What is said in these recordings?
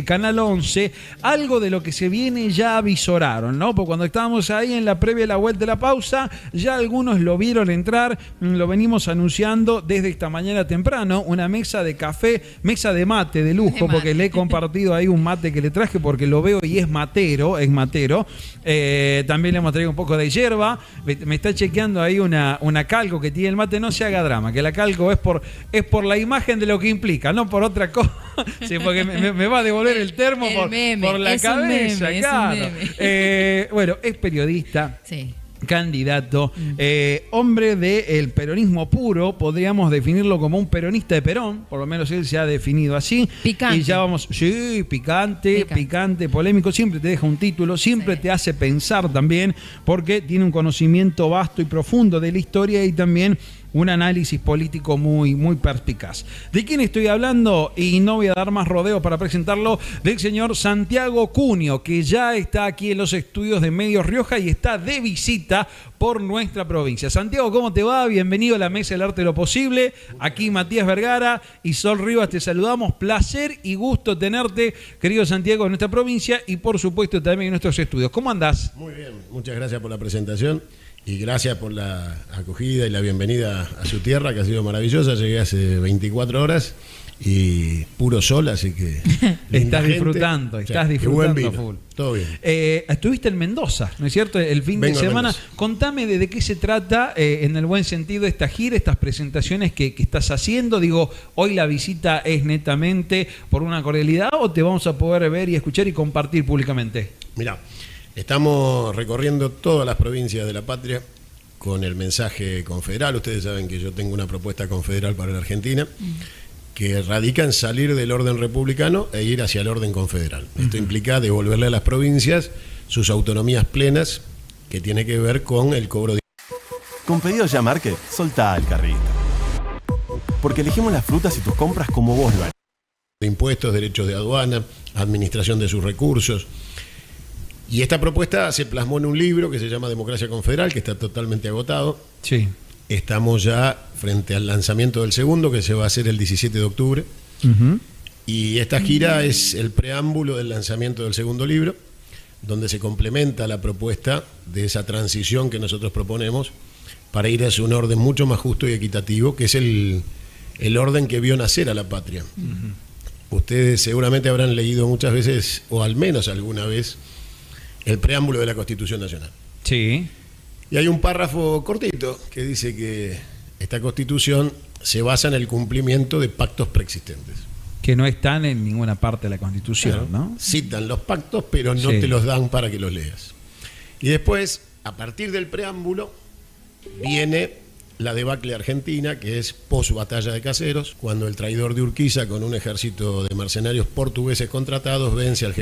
Canal 11, algo de lo que se viene ya avisoraron, ¿no? Porque cuando estábamos ahí en la previa de la vuelta de la pausa, ya algunos lo vieron entrar, lo venimos anunciando desde esta mañana temprano, una mesa de café, mesa de mate de lujo, porque le he compartido ahí un mate que le traje porque lo veo y es matero, también le hemos traído un poco de hierba, me está chequeando ahí una calco que tiene el mate, no se haga drama, que la calco es por la imagen de lo que implica, no por otra cosa, sí, porque me va a devolver el termo por la cabeza, claro. Bueno, es periodista. Sí. Candidato, hombre del peronismo puro, podríamos definirlo como un peronista de Perón, por lo menos él se ha definido así. Picante. Y ya vamos, sí, picante, polémico, siempre te deja un título, siempre te hace pensar también, porque tiene un conocimiento vasto y profundo de la historia y también un análisis político muy, muy perspicaz. ¿De quién estoy hablando? Y no voy a dar más rodeo para presentarlo, del señor Santiago Cunio, que ya está aquí en los estudios de Medios Rioja y está de visita por nuestra provincia. Santiago, ¿cómo te va? Bienvenido a la Mesa del Arte de lo Posible. Aquí Matías Vergara y Sol Rivas te saludamos. Placer y gusto tenerte, querido Santiago, en nuestra provincia y por supuesto también en nuestros estudios. ¿Cómo andás? Muy bien, muchas gracias por la presentación. Y gracias por la acogida y la bienvenida a su tierra, que ha sido maravillosa. Llegué hace 24 horas y puro sol, así que... Estás disfrutando buen vino, full. Todo bien. Estuviste en Mendoza, ¿no es cierto? El fin de semana. Contame de qué se trata, en el buen sentido, esta gira, estas presentaciones que estás haciendo. Digo, hoy la visita es netamente por una cordialidad o te vamos a poder ver y escuchar y compartir públicamente. Mirá. Estamos recorriendo todas las provincias de la patria con el mensaje confederal. Ustedes saben que yo tengo una propuesta confederal para la Argentina que radica en salir del orden republicano e ir hacia el orden confederal. Esto implica devolverle a las provincias sus autonomías plenas, que tiene que ver con el cobro de... Con Pedidos Ya Market, soltá el carrito. Porque elegimos las frutas y tus compras como vos lo harías. De impuestos, derechos de aduana, administración de sus recursos. Y esta propuesta se plasmó en un libro que se llama Democracia Confederal, que está totalmente agotado. Sí. Estamos ya frente al lanzamiento del segundo, que se va a hacer el 17 de octubre. Y esta gira es el preámbulo del lanzamiento del segundo libro, donde se complementa la propuesta de esa transición que nosotros proponemos para ir hacia un orden mucho más justo y equitativo, que es el orden que vio nacer a la patria. Ustedes seguramente habrán leído muchas veces, o al menos alguna vez, el preámbulo de la Constitución Nacional. Sí. Y hay un párrafo cortito que dice que esta Constitución se basa en el cumplimiento de pactos preexistentes. Que no están en ninguna parte de la Constitución, claro, ¿no? Citan los pactos, pero no te los dan para que los leas. Y después, a partir del preámbulo, viene la debacle argentina, que es post-batalla de Caseros, cuando el traidor de Urquiza, con un ejército de mercenarios portugueses contratados, vence al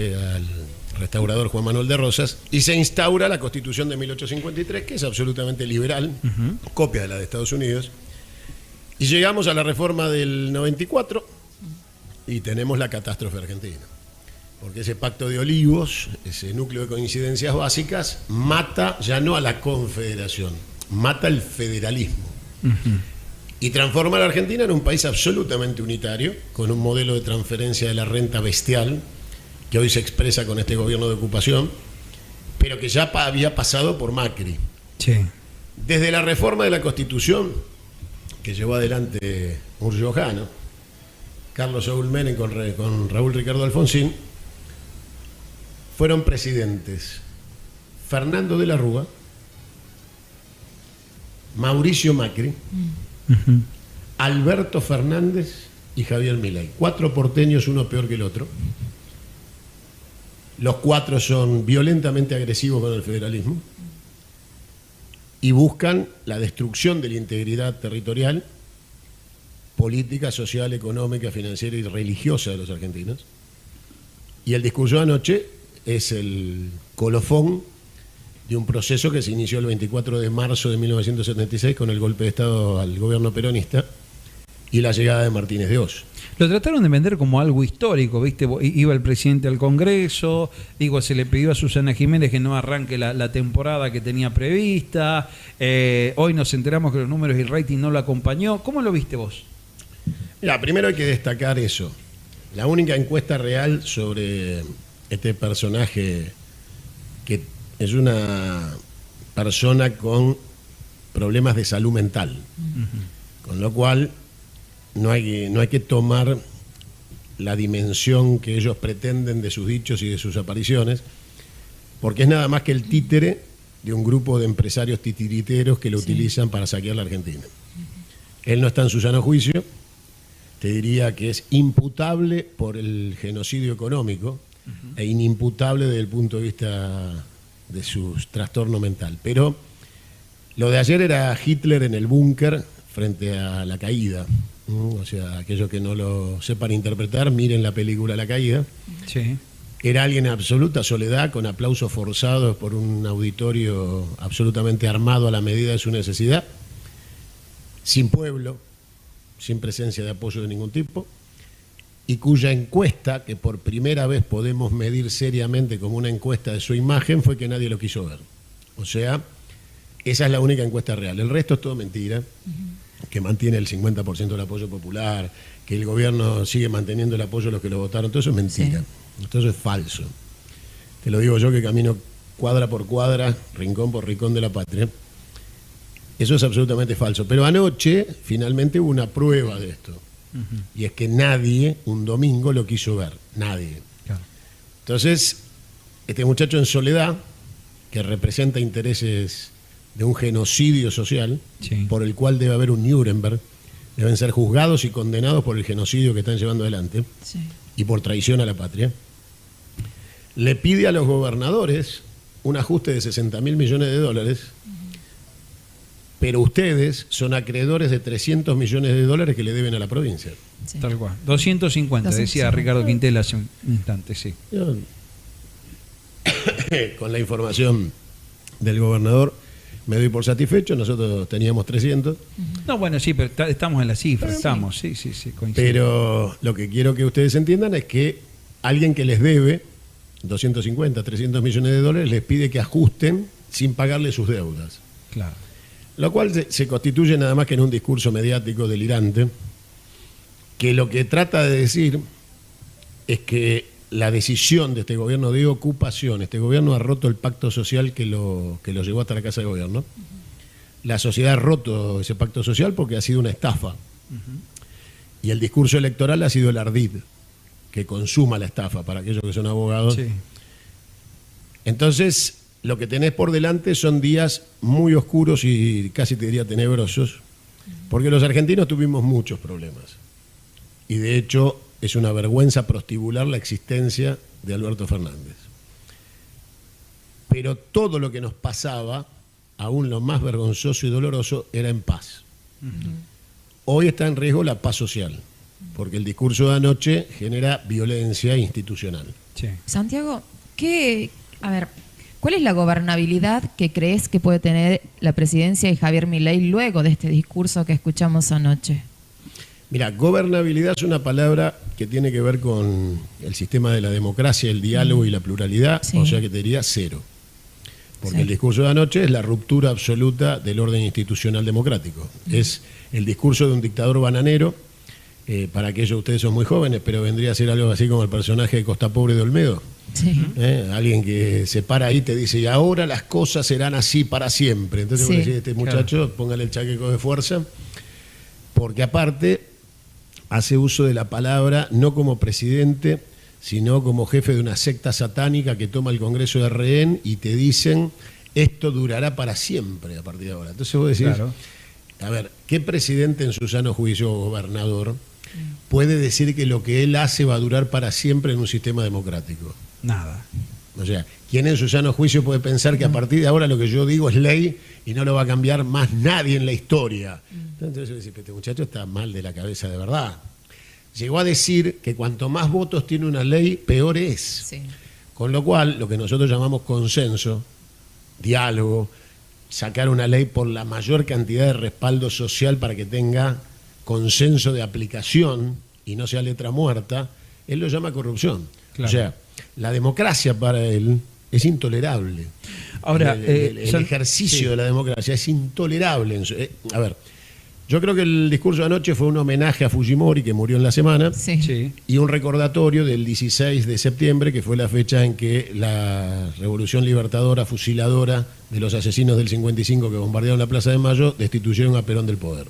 restaurador Juan Manuel de Rosas y se instaura la Constitución de 1853, que es absolutamente liberal, copia de la de Estados Unidos. Y llegamos a la reforma del 94 y tenemos la catástrofe argentina. Porque ese pacto de Olivos, ese núcleo de coincidencias básicas, mata ya no a la confederación, mata el federalismo. Y transforma a la Argentina en un país absolutamente unitario, con un modelo de transferencia de la renta bestial, que hoy se expresa con este gobierno de ocupación, pero que ya había pasado por Macri. Sí. Desde la reforma de la Constitución, que llevó adelante un riojano, Carlos Saúl Menem con Raúl Ricardo Alfonsín, fueron presidentes Fernando de la Rúa, Mauricio Macri, Alberto Fernández y Javier Milei. 4 porteños, uno peor que el otro. Los 4 son violentamente agresivos con el federalismo y buscan la destrucción de la integridad territorial, política, social, económica, financiera y religiosa de los argentinos. Y el discurso de anoche es el colofón de un proceso que se inició el 24 de marzo de 1976 con el golpe de Estado al gobierno peronista y la llegada de Martínez de Oz. Lo trataron de vender como algo histórico, ¿viste? Iba el presidente al Congreso, se le pidió a Susana Jiménez que no arranque la temporada que tenía prevista, hoy nos enteramos que los números y el rating no lo acompañó. ¿Cómo lo viste vos? Mira, primero hay que destacar eso. La única encuesta real sobre este personaje, que es una persona con problemas de salud mental, con lo cual no hay que tomar la dimensión que ellos pretenden de sus dichos y de sus apariciones, porque es nada más que el títere de un grupo de empresarios titiriteros que lo utilizan para saquear la Argentina. Él no está en su sano juicio, te diría que es imputable por el genocidio económico e inimputable desde el punto de vista de su trastorno mental. Pero lo de ayer era Hitler en el búnker frente a la caída. O sea, aquellos que no lo sepan interpretar, miren la película La Caída. Sí. Era alguien en absoluta soledad, con aplausos forzados por un auditorio absolutamente armado a la medida de su necesidad, sin pueblo, sin presencia de apoyo de ningún tipo, y cuya encuesta, que por primera vez podemos medir seriamente como una encuesta de su imagen, fue que nadie lo quiso ver. O sea, esa es la única encuesta real. El resto es todo mentira, que mantiene el 50% del apoyo popular, que el gobierno sigue manteniendo el apoyo de los que lo votaron. Todo eso es mentira. Todo eso es falso. Te lo digo yo, que camino cuadra por cuadra, rincón por rincón de la patria. Eso es absolutamente falso. Pero anoche finalmente hubo una prueba de esto. Y es que nadie un domingo lo quiso ver. Nadie. Claro. Entonces, este muchacho en soledad, que representa intereses de un genocidio social, por el cual debe haber un Nuremberg, deben ser juzgados y condenados por el genocidio que están llevando adelante y por traición a la patria, le pide a los gobernadores un ajuste de 60.000 millones de dólares, pero ustedes son acreedores de 300 millones de dólares que le deben a la provincia. Tal cual. 250, decía Ricardo Quintel hace un instante, sí. Yo, con la información del gobernador, me doy por satisfecho. Nosotros teníamos 300. No, bueno, sí, pero estamos en la cifra, estamos, sí, coincido. Pero lo que quiero que ustedes entiendan es que alguien que les debe 250, 300 millones de dólares les pide que ajusten sin pagarle sus deudas. Claro. Lo cual se constituye nada más que en un discurso mediático delirante, que lo que trata de decir es que la decisión de este gobierno de ocupación, este gobierno ha roto el pacto social que lo llevó hasta la Casa de Gobierno. La sociedad ha roto ese pacto social porque ha sido una estafa. Y el discurso electoral ha sido el ardid, que consuma la estafa, para aquellos que son abogados. Sí. Entonces, lo que tenés por delante son días muy oscuros y casi te diría tenebrosos, porque los argentinos tuvimos muchos problemas. Y de hecho, es una vergüenza prostibular la existencia de Alberto Fernández. Pero todo lo que nos pasaba, aún lo más vergonzoso y doloroso, era en paz. Hoy está en riesgo la paz social, porque el discurso de anoche genera violencia institucional. Sí. Santiago, ¿cuál es la gobernabilidad que crees que puede tener la presidencia de Javier Milei luego de este discurso que escuchamos anoche? Mira, gobernabilidad es una palabra que tiene que ver con el sistema de la democracia, el diálogo y la pluralidad, o sea que te diría cero. Porque el discurso de anoche es la ruptura absoluta del orden institucional democrático. Es el discurso de un dictador bananero, para aquellos, ustedes son muy jóvenes, pero vendría a ser algo así como el personaje de Costa Pobre de Olmedo. Alguien que se para ahí y te dice, y ahora las cosas serán así para siempre. Entonces vos decís, este muchacho, póngale el chaqueco de fuerza, porque aparte hace uso de la palabra no como presidente, sino como jefe de una secta satánica que toma el Congreso de rehén y te dicen, esto durará para siempre a partir de ahora. Entonces vos decís, a ver, ¿qué presidente en su sano juicio o gobernador puede decir que lo que él hace va a durar para siempre en un sistema democrático? Nada. O sea, ¿quién en su sano juicio puede pensar que a partir de ahora lo que yo digo es ley y no lo va a cambiar más nadie en la historia? Entonces yo decía, este muchacho está mal de la cabeza de verdad. Llegó a decir que cuanto más votos tiene una ley, peor es. Con lo cual, lo que nosotros llamamos consenso, diálogo, sacar una ley por la mayor cantidad de respaldo social para que tenga consenso de aplicación y no sea letra muerta, él lo llama corrupción. Claro. O sea, la democracia para él es intolerable. Ahora, el ejercicio de la democracia es intolerable. A ver, Yo creo que el discurso de anoche fue un homenaje a Fujimori, que murió en la semana, Sí. y un recordatorio del 16 de septiembre, que fue la fecha en que la revolución libertadora, fusiladora de los asesinos del 55 que bombardearon la Plaza de Mayo, destituyeron a Perón del poder.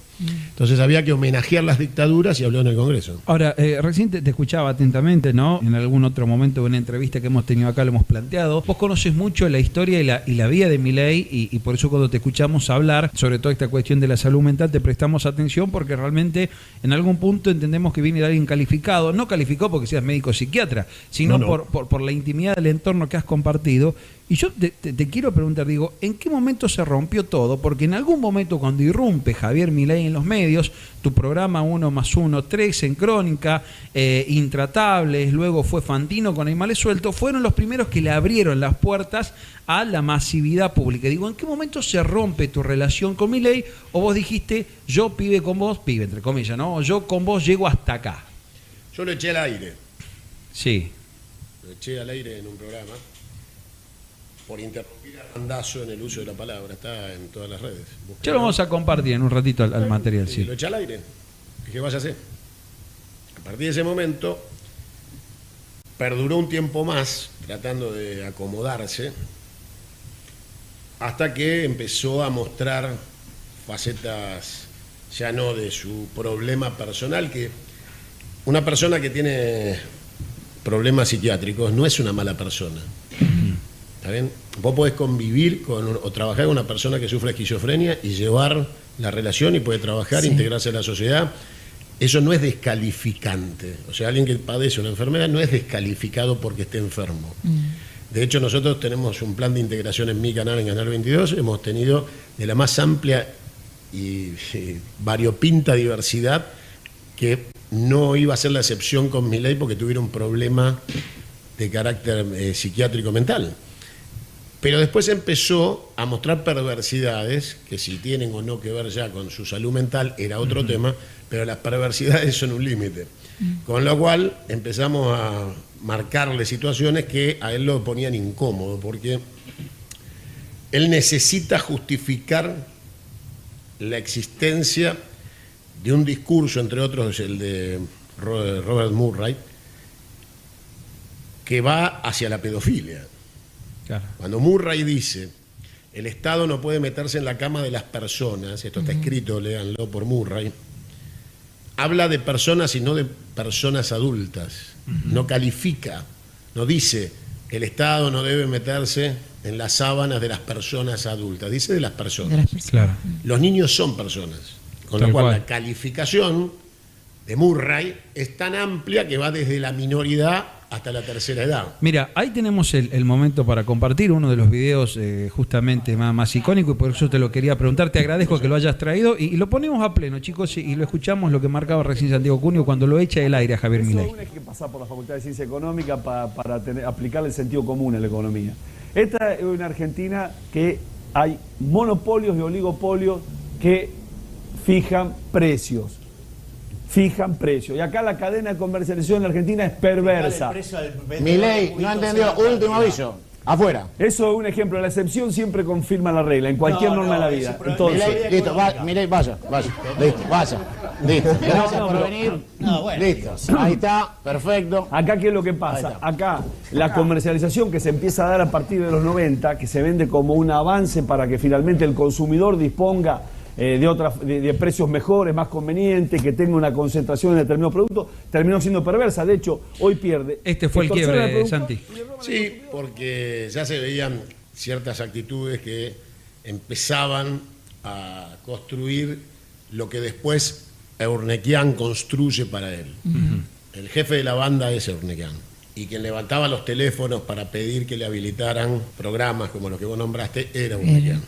Entonces había que homenajear las dictaduras y habló en el Congreso. Ahora, recién te escuchaba atentamente, ¿no? En algún otro momento de una entrevista que hemos tenido acá lo hemos planteado. Vos conoces mucho la historia y la vida de Milei y por eso cuando te escuchamos hablar sobre toda esta cuestión de la salud mental te prestamos atención porque realmente en algún punto entendemos que viene de alguien calificado, no calificado porque seas médico o psiquiatra, sino No. por la intimidad del entorno que has compartido. Y yo te quiero preguntar, digo, ¿en qué momento se rompió todo? Porque en algún momento cuando irrumpe Javier Milei en los medios, tu programa 1+1, 3 en Crónica, Intratables, luego fue Fantino con Animales Sueltos, fueron los primeros que le abrieron las puertas a la masividad pública. Digo, ¿en qué momento se rompe tu relación con Milei? O vos dijiste, yo pibe con vos, pibe entre comillas, ¿no? Yo con vos llego hasta acá. Yo lo eché al aire. Sí. Lo eché al aire en un programa por interrumpir a Randazo en el uso de la palabra. Está en todas las redes. Búsquenlo. Ya lo vamos a compartir en un ratito al material, Sí, sí. lo eché al aire. Dije, váyase. A partir de ese momento, perduró un tiempo más tratando de acomodarse hasta que empezó a mostrar facetas ya no de su problema personal, que una persona que tiene problemas psiquiátricos no es una mala persona. ¿Está bien? Vos podés convivir o trabajar con una persona que sufre esquizofrenia y llevar la relación y puede trabajar, Sí. integrarse a la sociedad. Eso no es descalificante. O sea, alguien que padece una enfermedad no es descalificado porque esté enfermo. De hecho, nosotros tenemos un plan de integración en mi canal, en Canal 22. Hemos tenido de la más amplia y variopinta diversidad, que no iba a ser la excepción con Milei porque tuviera un problema de carácter psiquiátrico mental. Pero después empezó a mostrar perversidades, que si tienen o no que ver ya con su salud mental era otro tema, pero las perversidades son un límite. Con lo cual empezamos a marcarle situaciones que a él lo ponían incómodo, porque él necesita justificar la existencia de un discurso, entre otros el de Robert Murray, que va hacia la pedofilia. Claro. Cuando Murray dice, el Estado no puede meterse en la cama de las personas, esto está escrito, léanlo por Murray, habla de personas y no de personas adultas, no califica, no dice, el Estado no debe meterse en las sábanas de las personas adultas, dice de las personas. De las personas. Claro. Los niños son personas, con Tal lo cual cual. la calificación de Murray es tan amplia que va desde la minoridad hasta la tercera edad. Mira, ahí tenemos el momento para compartir uno de los videos justamente más icónico y por eso te lo quería preguntar. Te agradezco que lo hayas traído y lo ponemos a pleno, chicos, y lo escuchamos lo que marcaba recién Santiago Cunio cuando lo echa del aire a Javier Milei. Eso hay que pasar por la Facultad de Ciencia Económica para aplicar el sentido común a la economía. Esta es una Argentina que hay monopolios y oligopolios que fijan precios. Y acá la cadena de comercialización en la Argentina es perversa. Milei no entendió, último aviso, afuera. Eso es un ejemplo, la excepción siempre confirma la regla, en cualquier norma de la vida. Entonces, Milei, listo, Milei, vaya, listo, vaya, listo. Gracias por venir, listo, ahí está, perfecto. acá ¿qué es lo que Ahí pasa? está. Acá la comercialización que se empieza a dar a partir de los 90, que se vende como un avance para que finalmente el consumidor disponga de precios mejores, más convenientes, que tenga una concentración en determinados productos, terminó siendo perversa. De hecho, hoy pierde. Este fue el Extorsiona al quiebre, productor. Santi. Sí, porque ya se veían ciertas actitudes que empezaban a construir lo que después Eurnequian construye para él. El jefe de la banda es Eurnequian. Y quien levantaba los teléfonos para pedir que le habilitaran programas como los que vos nombraste era Eurnequian.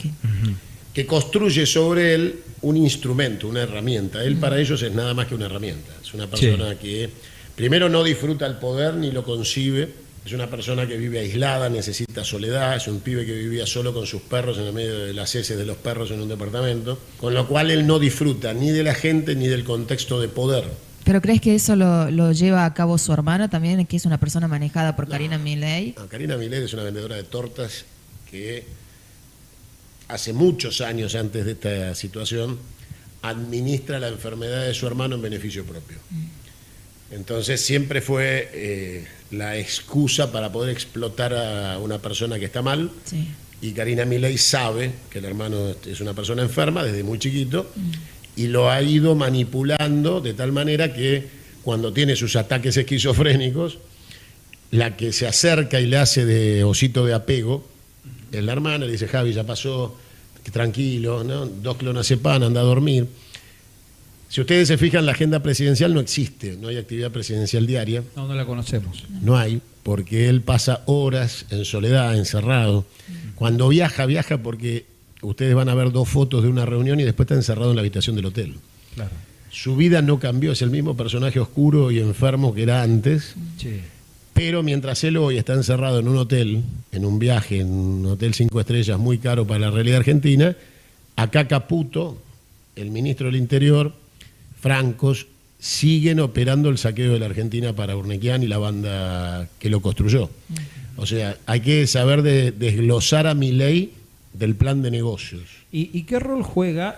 Que construye sobre él un instrumento, una herramienta. Él para ellos es nada más que una herramienta. Es una persona que primero no disfruta el poder ni lo concibe. Es una persona que vive aislada, necesita soledad. Es un pibe que vivía solo con sus perros en el medio de las heces de los perros en un departamento. Con lo cual él no disfruta ni de la gente ni del contexto de poder. ¿Pero crees que eso lo lleva a cabo su hermana también, que es una persona manejada por Karina Milei? No, Karina Milei es una vendedora de tortas que hace muchos años antes de esta situación administra la enfermedad de su hermano en beneficio propio. Entonces siempre fue la excusa para poder explotar a una persona que está mal. Sí. Y Karina Milei sabe que el hermano es una persona enferma desde muy chiquito y lo ha ido manipulando de tal manera que cuando tiene sus ataques esquizofrénicos, la que se acerca y le hace de osito de apego es la hermana, le dice: Javi, ya pasó, tranquilo, ¿no? 2 clonazepam, anda a dormir. Si ustedes se fijan, la agenda presidencial no existe, no hay actividad presidencial diaria. No la conocemos. No hay, porque él pasa horas en soledad, encerrado. Cuando viaja porque ustedes van a ver 2 fotos de una reunión y después está encerrado en la habitación del hotel. Claro. Su vida no cambió, es el mismo personaje oscuro y enfermo que era antes. Sí. Pero mientras él hoy está encerrado en un hotel, en un viaje, en un hotel 5 estrellas muy caro para la realidad argentina, acá Caputo, el ministro del Interior, Francos, siguen operando el saqueo de la Argentina para Urnequian y la banda que lo construyó. O sea, hay que saber desglosar a Milei del plan de negocios. ¿Y qué rol juega?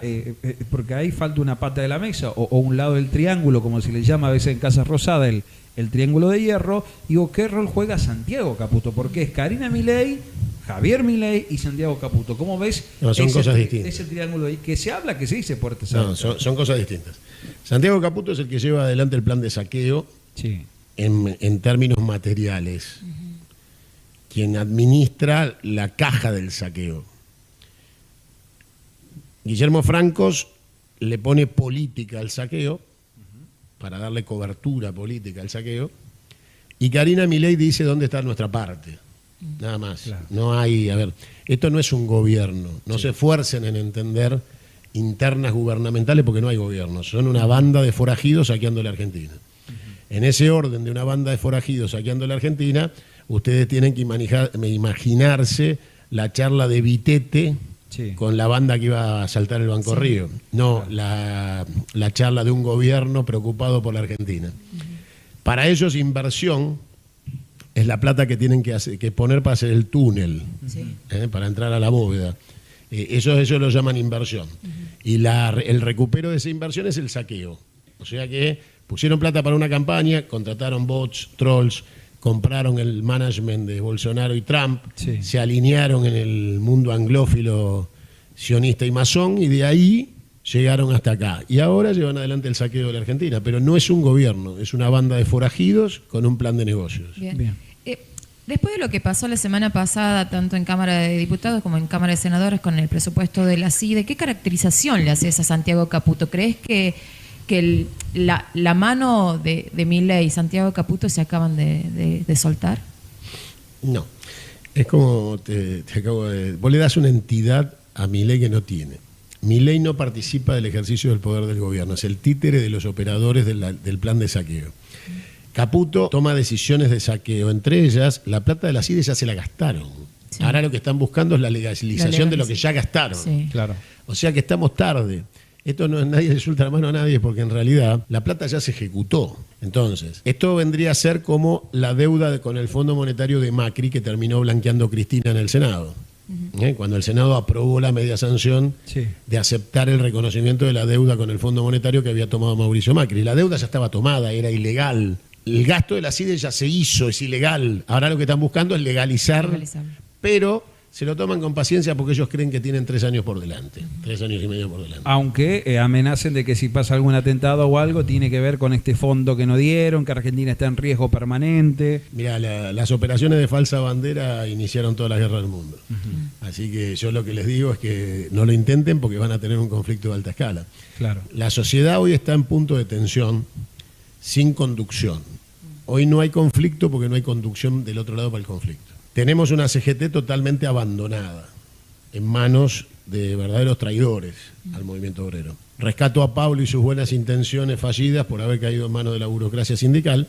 Porque ahí falta una pata de la mesa o un lado del triángulo, como se le llama a veces en Casa Rosada, el triángulo de hierro. Digo, ¿qué rol juega Santiago Caputo? Porque es Karina Milei, Javier Milei y Santiago Caputo. ¿Cómo ves? No, son cosas distintas. Ese triángulo ahí, que se habla, que se dice por No, son cosas distintas. Santiago Caputo es el que lleva adelante el plan de saqueo, sí, en términos materiales. Quien administra la caja del saqueo. Guillermo Francos le pone política al saqueo, para darle cobertura política al saqueo, y Karina Milei dice dónde está nuestra parte. Nada más. Claro. No hay, a ver, esto no es un gobierno. No se esfuercen en entender internas gubernamentales porque no hay gobierno. Son una banda de forajidos saqueando la Argentina. En ese orden de una banda de forajidos saqueando la Argentina, ustedes tienen que imaginarse la charla de Vitete con la banda que iba a asaltar el Banco Río. No, la charla de un gobierno preocupado por la Argentina. Para ellos, inversión es la plata que tienen que poner para hacer el túnel, para entrar a la bóveda. Ellos lo llaman inversión. Y el recupero de esa inversión es el saqueo. O sea que pusieron plata para una campaña, contrataron bots, trolls, compraron el management de Bolsonaro y Trump, se alinearon en el mundo anglófilo, sionista y masón, y de ahí llegaron hasta acá. Y ahora llevan adelante el saqueo de la Argentina, pero no es un gobierno, es una banda de forajidos con un plan de negocios. Bien. Después de lo que pasó la semana pasada, tanto en Cámara de Diputados como en Cámara de Senadores con el presupuesto de la CIDE, ¿qué caracterización le haces a Santiago Caputo? ¿Crees que la mano de Milei y Santiago Caputo se acaban de soltar? No. Es como te acabo de... Vos le das una entidad a Milei que no tiene. Milei no participa del ejercicio del poder del gobierno, es el títere de los operadores del plan de saqueo. Caputo toma decisiones de saqueo, entre ellas la plata de la CIDE ya se la gastaron. Sí. Ahora lo que están buscando es la legalización de lo que ya gastaron. Sí. Claro. O sea que estamos tarde. Esto no es nadie le suelta la mano a nadie porque en realidad la plata ya se ejecutó. Entonces, esto vendría a ser como la deuda con el Fondo Monetario de Macri que terminó blanqueando Cristina en el Senado. Cuando el Senado aprobó la media sanción de aceptar el reconocimiento de la deuda con el Fondo Monetario que había tomado Mauricio Macri. La deuda ya estaba tomada, era ilegal. El gasto de la CIDE ya se hizo, es ilegal. Ahora lo que están buscando es legalizar. Pero se lo toman con paciencia porque ellos creen que tienen 3 años por delante, 3 años y medio por delante. Aunque amenacen de que si pasa algún atentado o algo, tiene que ver con este fondo que no dieron, que Argentina está en riesgo permanente. Mira, las operaciones de falsa bandera iniciaron todas las guerras del mundo. Así que yo lo que les digo es que no lo intenten porque van a tener un conflicto de alta escala. Claro. La sociedad hoy está en punto de tensión, sin conducción. Hoy no hay conflicto porque no hay conducción del otro lado para el conflicto. Tenemos una CGT totalmente abandonada, en manos de verdaderos traidores al movimiento obrero. Rescato a Pablo y sus buenas intenciones fallidas por haber caído en manos de la burocracia sindical,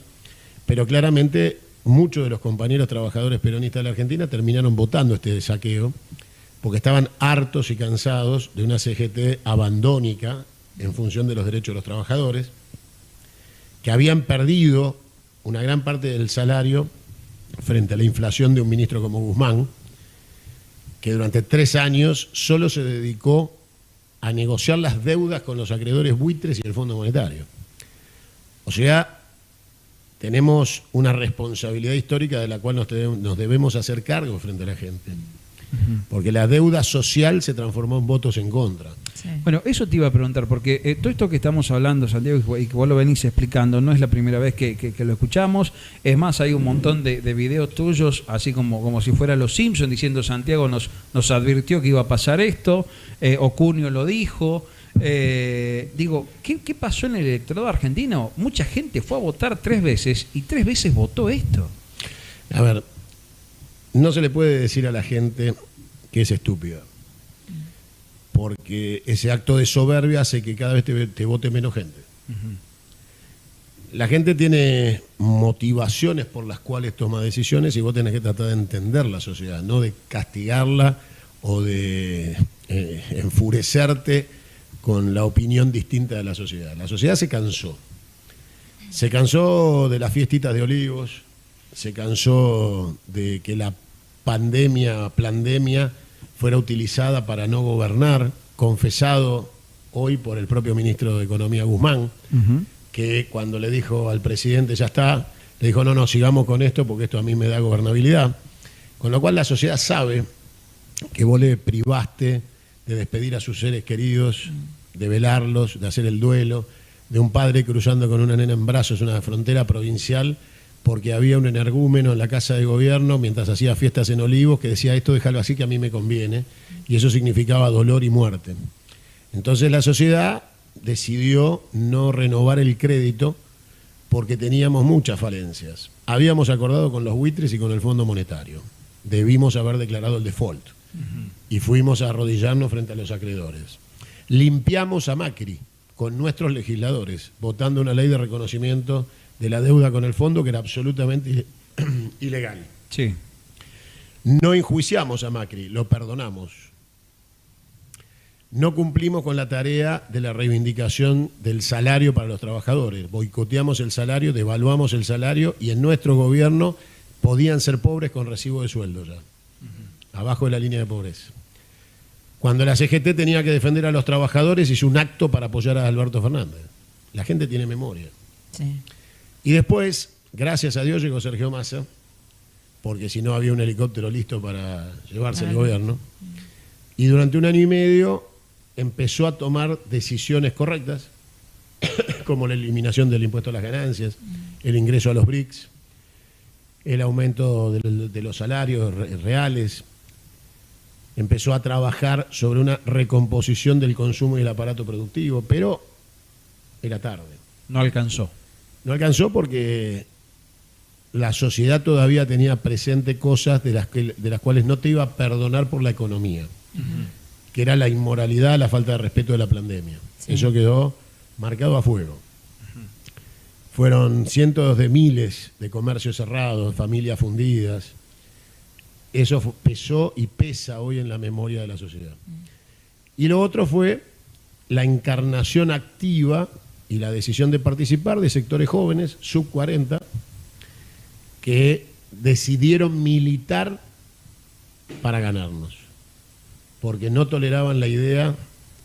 pero claramente muchos de los compañeros trabajadores peronistas de la Argentina terminaron votando este saqueo porque estaban hartos y cansados de una CGT abandónica en función de los derechos de los trabajadores, que habían perdido una gran parte del salario frente a la inflación de un ministro como Guzmán, que durante 3 años solo se dedicó a negociar las deudas con los acreedores buitres y el Fondo Monetario. O sea, tenemos una responsabilidad histórica de la cual nos debemos hacer cargo frente a la gente. Porque la deuda social se transformó en votos en contra. Sí. Bueno, eso te iba a preguntar, porque todo esto que estamos hablando, Santiago, y que vos lo venís explicando, no es la primera vez que lo escuchamos. Es más, hay un montón de videos tuyos, así como si fuera los Simpsons, diciendo Santiago nos advirtió que iba a pasar esto, Ocunio lo dijo. Digo, ¿qué pasó en el electorado argentino? Mucha gente fue a votar 3 veces y 3 veces votó esto. A ver, no se le puede decir a la gente que es estúpida, porque ese acto de soberbia hace que cada vez te vote menos gente. La gente tiene motivaciones por las cuales toma decisiones y vos tenés que tratar de entender la sociedad, no de castigarla o de enfurecerte con la opinión distinta de la sociedad. La sociedad se cansó. Se cansó de las fiestitas de olivos, se cansó de que la pandemia fuera utilizada para no gobernar, confesado hoy por el propio ministro de Economía Guzmán, que cuando le dijo al presidente ya está, le dijo no, sigamos con esto porque esto a mí me da gobernabilidad. Con lo cual la sociedad sabe que vos le privaste de despedir a sus seres queridos, de velarlos, de hacer el duelo, de un padre cruzando con una nena en brazos una frontera provincial porque había un energúmeno en la casa de gobierno mientras hacía fiestas en Olivos que decía esto déjalo así que a mí me conviene, y eso significaba dolor y muerte. Entonces la sociedad decidió no renovar el crédito porque teníamos muchas falencias. Habíamos acordado con los buitres y con el Fondo Monetario. Debimos haber declarado el default y fuimos a arrodillarnos frente a los acreedores. Limpiamos a Macri con nuestros legisladores, votando una ley de reconocimiento de la deuda con el fondo que era absolutamente ilegal. Sí. No enjuiciamos a Macri, lo perdonamos. No cumplimos con la tarea de la reivindicación del salario para los trabajadores. Boicoteamos el salario, devaluamos el salario y en nuestro gobierno podían ser pobres con recibo de sueldo ya, abajo de la línea de pobreza. Cuando la CGT tenía que defender a los trabajadores, hizo un acto para apoyar a Alberto Fernández. La gente tiene memoria. Sí. Y después, gracias a Dios, llegó Sergio Massa, porque si no había un helicóptero listo para llevarse el gobierno. Y durante 1 año y medio empezó a tomar decisiones correctas, como la eliminación del impuesto a las ganancias, el ingreso a los BRICS, el aumento de los salarios reales. Empezó a trabajar sobre una recomposición del consumo y el aparato productivo, pero era tarde. No alcanzó. No alcanzó porque la sociedad todavía tenía presente cosas de las cuales no te iba a perdonar por la economía, que era la inmoralidad, la falta de respeto de la pandemia. Sí. Eso quedó marcado a fuego. Fueron cientos de miles de comercios cerrados, familias fundidas. Eso pesó y pesa hoy en la memoria de la sociedad. Y lo otro fue la encarnación activa y la decisión de participar de sectores jóvenes, sub 40, que decidieron militar para ganarnos, porque no toleraban la idea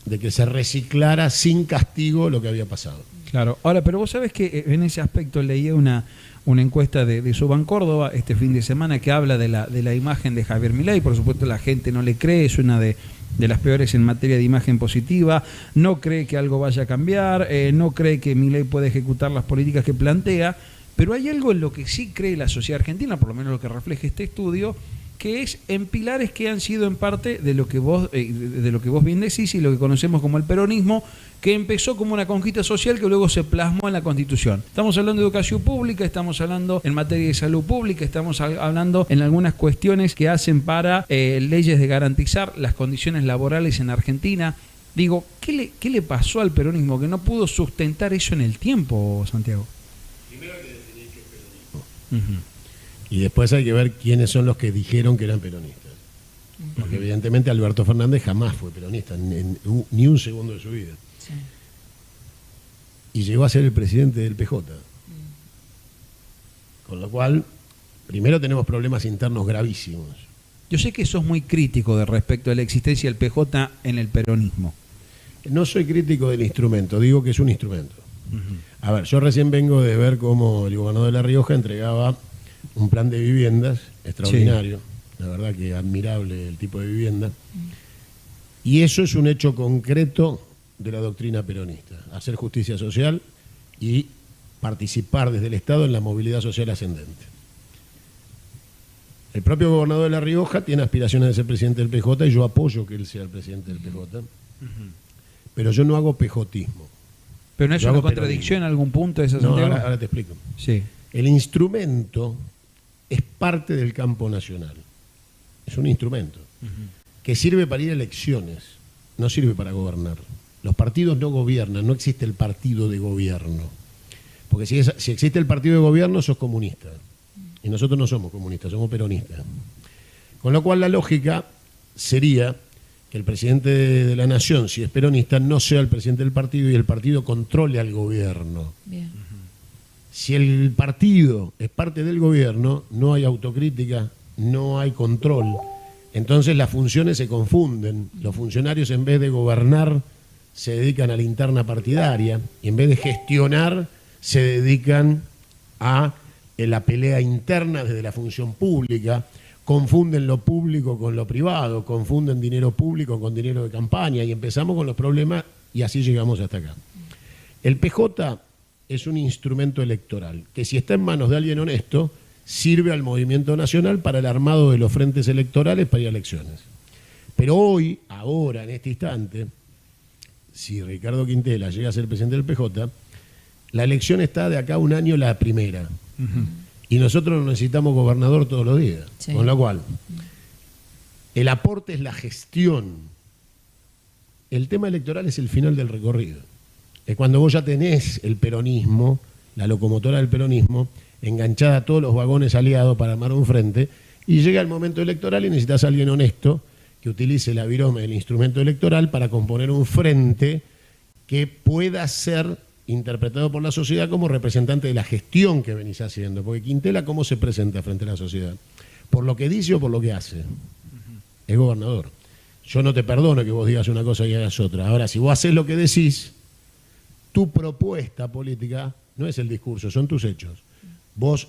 de que se reciclara sin castigo lo que había pasado. Claro. Ahora, pero vos sabés que en ese aspecto leí una encuesta de Suban Córdoba este fin de semana que habla de la imagen de Javier Milei. Por supuesto la gente no le cree, es una de las peores en materia de imagen positiva, no cree que algo vaya a cambiar, no cree que Milei pueda ejecutar las políticas que plantea, pero hay algo en lo que sí cree la sociedad argentina, por lo menos lo que refleja este estudio, que es en pilares que han sido en parte de lo que vos bien decís y lo que conocemos como el peronismo, que empezó como una conquista social que luego se plasmó en la Constitución. Estamos hablando de educación pública, estamos hablando en materia de salud pública, estamos hablando en algunas cuestiones que hacen para leyes de garantizar las condiciones laborales en Argentina. Digo, ¿qué le pasó al peronismo que no pudo sustentar eso en el tiempo, Santiago? Primero hay que definir qué es peronismo. Y después hay que ver quiénes son los que dijeron que eran peronistas. Porque evidentemente Alberto Fernández jamás fue peronista, ni un segundo de su vida. Sí. Y llegó a ser el presidente del PJ. Con lo cual, primero tenemos problemas internos gravísimos. Yo sé que sos muy crítico de respecto a la existencia del PJ en el peronismo. No soy crítico del instrumento, digo que es un instrumento. A ver, yo recién vengo de ver cómo el gobernador de La Rioja entregaba un plan de viviendas extraordinario. Sí. La verdad que admirable el tipo de vivienda. Y eso es un hecho concreto de la doctrina peronista. Hacer justicia social y participar desde el Estado en la movilidad social ascendente. El propio gobernador de La Rioja tiene aspiraciones de ser presidente del PJ y yo apoyo que él sea el presidente del PJ. Pero yo no hago pejotismo. ¿Pero no es una contradicción en algún punto de esa Santiago? No, ahora te explico. Sí. El instrumento es parte del campo nacional. Es un instrumento que sirve para ir a elecciones, no sirve para gobernar. Los partidos no gobiernan, no existe el partido de gobierno. Porque si existe el partido de gobierno, sos comunista. Y nosotros no somos comunistas, somos peronistas. Con lo cual la lógica sería que el presidente de la nación, si es peronista, no sea el presidente del partido y el partido controle al gobierno. Bien. Si el partido es parte del gobierno, no hay autocrítica, no hay control. Entonces las funciones se confunden. Los funcionarios, en vez de gobernar, se dedican a la interna partidaria y en vez de gestionar, se dedican a la pelea interna desde la función pública. Confunden lo público con lo privado, confunden dinero público con dinero de campaña y empezamos con los problemas y así llegamos hasta acá. El PJ es un instrumento electoral que, si está en manos de alguien honesto, sirve al movimiento nacional para el armado de los frentes electorales para ir a elecciones. Pero hoy, ahora, en este instante, si Ricardo Quintela llega a ser presidente del PJ, la elección está de acá a un año la primera. Y nosotros necesitamos gobernador todos los días. Sí. Con lo cual, el aporte es la gestión. El tema electoral es el final del recorrido. Es cuando vos ya tenés el peronismo, la locomotora del peronismo, enganchada a todos los vagones aliados para armar un frente, y llega el momento electoral y necesitas a alguien honesto que utilice la virome del instrumento electoral para componer un frente que pueda ser interpretado por la sociedad como representante de la gestión que venís haciendo. Porque Quintela, ¿cómo se presenta frente a la sociedad? ¿Por lo que dice o por lo que hace? Es gobernador. Yo no te perdono que vos digas una cosa y hagas otra. Ahora, si vos haces lo que decís, tu propuesta política no es el discurso, son tus hechos. Vos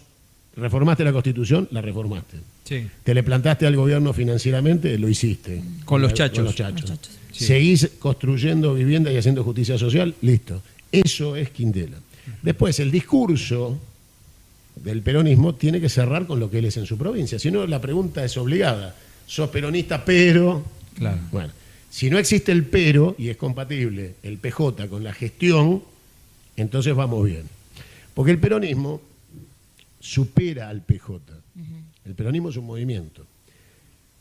reformaste la Constitución, la reformaste. Sí. Te le plantaste al gobierno financieramente, lo hiciste. Con los chachos. Con los chachos. Sí. Seguís construyendo vivienda y haciendo justicia social, listo. Eso es Quintela. Después, el discurso del peronismo tiene que cerrar con lo que él es en su provincia. Si no, la pregunta es obligada. Sos peronista, pero... Claro. Bueno, si no existe el pero, y es compatible el PJ con la gestión, entonces vamos bien. Porque el peronismo supera al PJ. El peronismo es un movimiento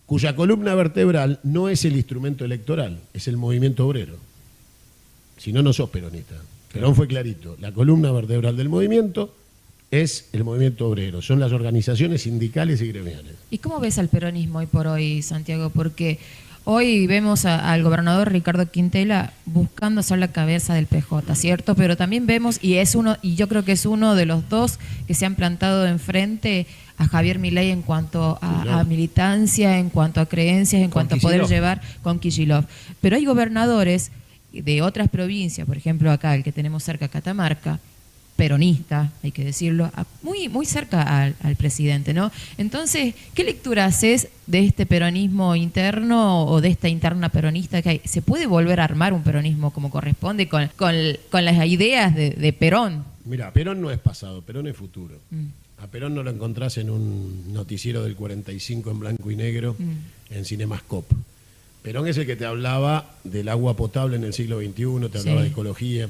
cuya columna vertebral no es el instrumento electoral, es el movimiento obrero. Si no, no sos peronista. Perón fue clarito. La columna vertebral del movimiento es el movimiento obrero. Son las organizaciones sindicales y gremiales. ¿Y cómo ves al peronismo hoy por hoy, Santiago? Porque hoy vemos al gobernador Ricardo Quintela buscando ser la cabeza del PJ, ¿cierto? Pero también vemos, y yo creo que es uno de los dos que se han plantado enfrente a Javier Milei en cuanto a militancia, en cuanto a creencias, en cuanto a poder llevar con Kicillof. Pero hay gobernadores de otras provincias, por ejemplo acá, el que tenemos cerca, Catamarca, peronista, hay que decirlo, muy, muy cerca al presidente, ¿no? Entonces, ¿qué lectura haces de este peronismo interno o de esta interna peronista que hay? ¿Se puede volver a armar un peronismo como corresponde con las ideas de Perón? Mira, Perón no es pasado, Perón es futuro. A Perón no lo encontrás en un noticiero del 45 en blanco y negro en Cinemascope. Perón es el que te hablaba del agua potable en el siglo XXI, te hablaba de ecología.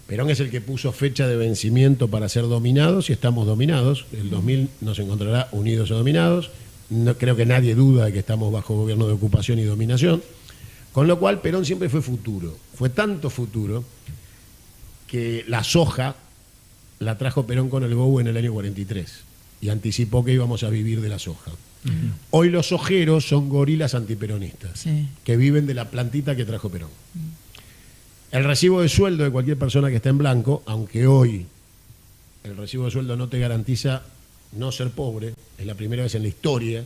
Perón es el que puso fecha de vencimiento para ser dominados y estamos dominados. El 2000 nos encontrará unidos o dominados. No, creo que nadie duda de que estamos bajo gobierno de ocupación y dominación. Con lo cual Perón siempre fue futuro. Fue tanto futuro que la soja la trajo Perón con el GOU en el año 43 y anticipó que íbamos a vivir de la soja. Hoy los sojeros son gorilas antiperonistas que viven de la plantita que trajo Perón. El recibo de sueldo de cualquier persona que está en blanco, aunque hoy el recibo de sueldo no te garantiza no ser pobre, es la primera vez en la historia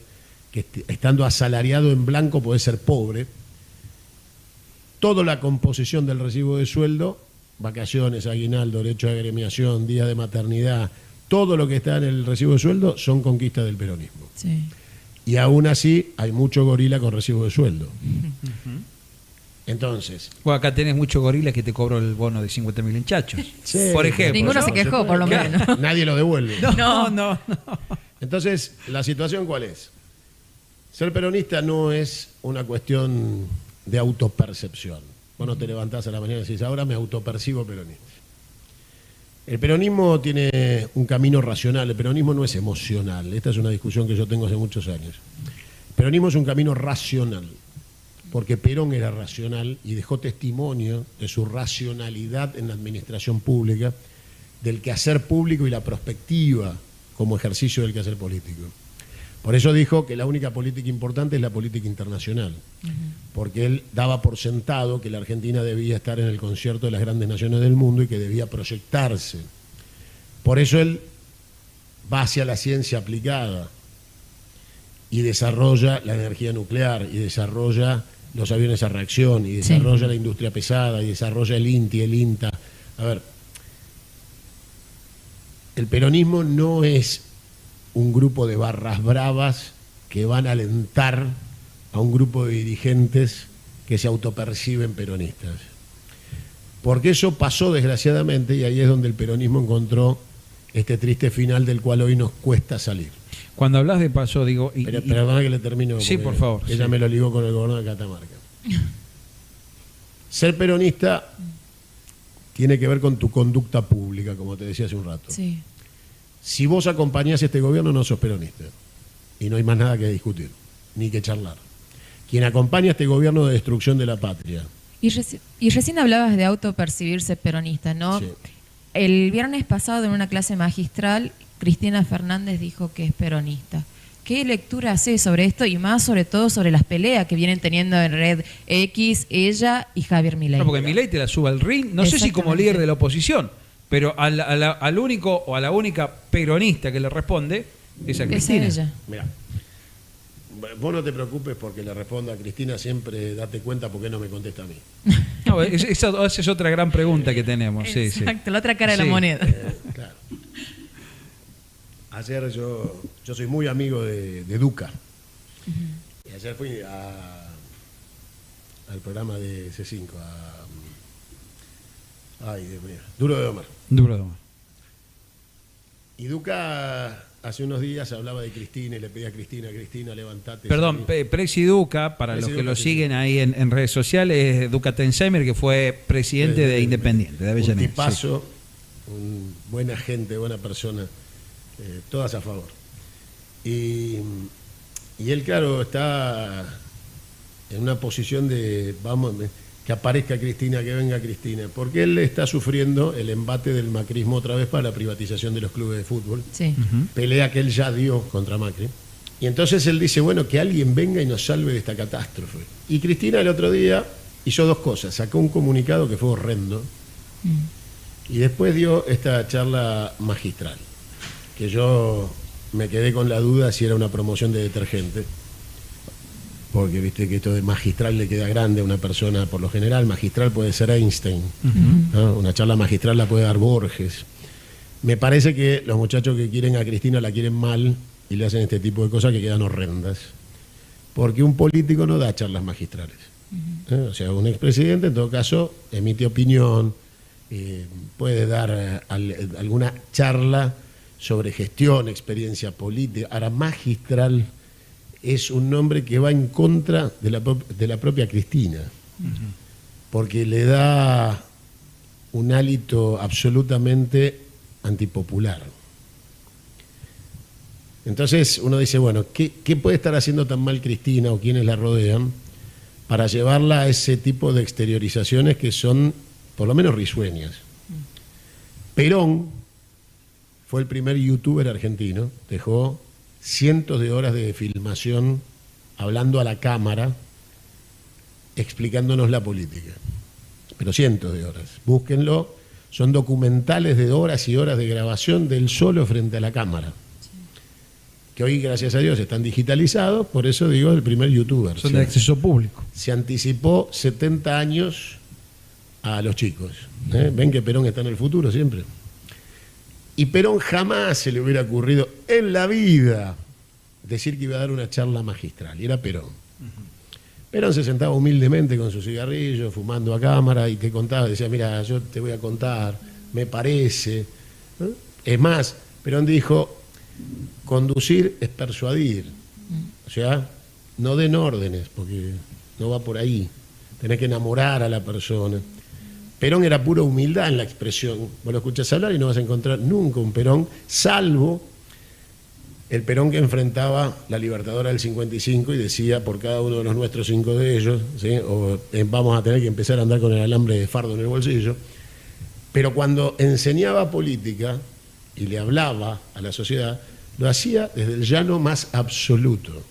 que estando asalariado en blanco podés ser pobre. toda la composición del recibo de sueldo, vacaciones, aguinaldo, derecho a agremiación, día de maternidad, todo lo que está en el recibo de sueldo son conquistas del peronismo. Sí. Y aún así hay mucho gorila con recibo de sueldo. Entonces... Bueno, acá tenés muchos gorilas que te cobro el bono de 50.000 en chachos. Sí, por ejemplo. Ninguno ¿no? se quejó, por lo menos. Nadie lo devuelve. No. Entonces, ¿la situación cuál es? Ser peronista no es una cuestión de autopercepción. Vos no te levantás a la mañana y decís, ahora me autopercibo peronista. El peronismo tiene un camino racional, el peronismo no es emocional. Esta es una discusión que yo tengo hace muchos años. El peronismo es un camino racional, porque Perón era racional y dejó testimonio de su racionalidad en la administración pública, del quehacer público y la prospectiva como ejercicio del quehacer político. Por eso dijo que la única política importante es la política internacional, porque él daba por sentado que la Argentina debía estar en el concierto de las grandes naciones del mundo y que debía proyectarse. Por eso él va hacia la ciencia aplicada y desarrolla la energía nuclear y desarrolla los aviones a reacción y desarrolla la industria pesada y desarrolla el INTI, el INTA. A ver, el peronismo no es un grupo de barras bravas que van a alentar a un grupo de dirigentes que se autoperciben peronistas. Porque eso pasó desgraciadamente y ahí es donde el peronismo encontró este triste final del cual hoy nos cuesta salir. Cuando hablas de paso, digo... Perdona que le termino. Sí, por favor. Ella sí. me lo ligó con el gobernador de Catamarca. Ser peronista tiene que ver con tu conducta pública, como te decía hace un rato. Sí. Si vos acompañás este gobierno, no sos peronista. Y no hay más nada que discutir, ni que charlar. Quien acompaña este gobierno de destrucción de la patria. Y recién hablabas de autopercibirse peronista, ¿no? Sí. El viernes pasado en una clase magistral, Cristina Fernández dijo que es peronista. ¿Qué lectura hace sobre esto y más sobre todo sobre las peleas que vienen teniendo en Red X, ella y Javier Milei? No, porque Milei te la sube al ring, no sé si como líder de la oposición, pero al único o a la única peronista que le responde es a Cristina. Es ella. Mirá, vos no te preocupes porque le respondo a Cristina, siempre date cuenta por qué no me contesta a mí. No, esa es otra gran pregunta que tenemos. Sí, Exacto, la otra cara de la Sí. moneda. Claro. Ayer yo soy muy amigo de Duca. Y ayer fui al programa de C5, ay, Dios mío, Duro de Omar. Duro de Omar. Y Duca hace unos días hablaba de Cristina y le pedía a Cristina, levantate. Perdón, Presi Duca, para Presi los que Duca, lo sí. siguen ahí en redes sociales, es Duca Tensheimer, que fue presidente de Independiente, de Un Avellaneda. tipazo, un buena gente, buena persona, todas a favor. Y él, claro, está en una posición de, vamos, que aparezca Cristina, que venga Cristina, porque él está sufriendo el embate del macrismo otra vez para la privatización de los clubes de fútbol, Sí. pelea que él ya dio contra Macri. Y entonces él dice, bueno, que alguien venga y nos salve de esta catástrofe. Y Cristina el otro día hizo dos cosas, sacó un comunicado que fue horrendo y después dio esta charla magistral, que yo me quedé con la duda si era una promoción de detergente, porque viste que esto de magistral le queda grande a una persona, por lo general magistral puede ser Einstein, ¿no? Una charla magistral la puede dar Borges. Me parece que los muchachos que quieren a Cristina la quieren mal y le hacen este tipo de cosas que quedan horrendas, porque un político no da charlas magistrales. O sea, un expresidente en todo caso emite opinión, puede dar alguna charla sobre gestión, experiencia política. Ahora, magistral es un nombre que va en contra de la propia Cristina, porque le da un hálito absolutamente antipopular. Entonces uno dice, bueno, ¿qué puede estar haciendo tan mal Cristina o quienes la rodean para llevarla a ese tipo de exteriorizaciones que son por lo menos risueñas? Perón fue el primer youtuber argentino, dejó cientos de horas de filmación hablando a la cámara, explicándonos la política. Pero cientos de horas. Búsquenlo, son documentales de horas y horas de grabación del solo frente a la cámara. que hoy, gracias a Dios, están digitalizados, por eso digo el primer youtuber. Son de acceso público. Se anticipó 70 años a los chicos. Ven que Perón está en el futuro siempre. Y Perón jamás se le hubiera ocurrido en la vida decir que iba a dar una charla magistral. Y era Perón. Perón se sentaba humildemente con su cigarrillo, fumando a cámara, y te contaba, decía, mira, yo te voy a contar, me parece. ¿No? Es más, Perón dijo, conducir es persuadir. O sea, no den órdenes, porque no va por ahí. Tenés que enamorar a la persona. Perón era pura humildad en la expresión. Vos lo escuchás hablar y no vas a encontrar nunca un Perón, salvo el Perón que enfrentaba la Libertadora del 55 y decía, por cada uno de los nuestros 5 de ellos, ¿sí? O vamos a tener que empezar a andar con el alambre de fardo en el bolsillo. Pero cuando enseñaba política y le hablaba a la sociedad, lo hacía desde el llano más absoluto,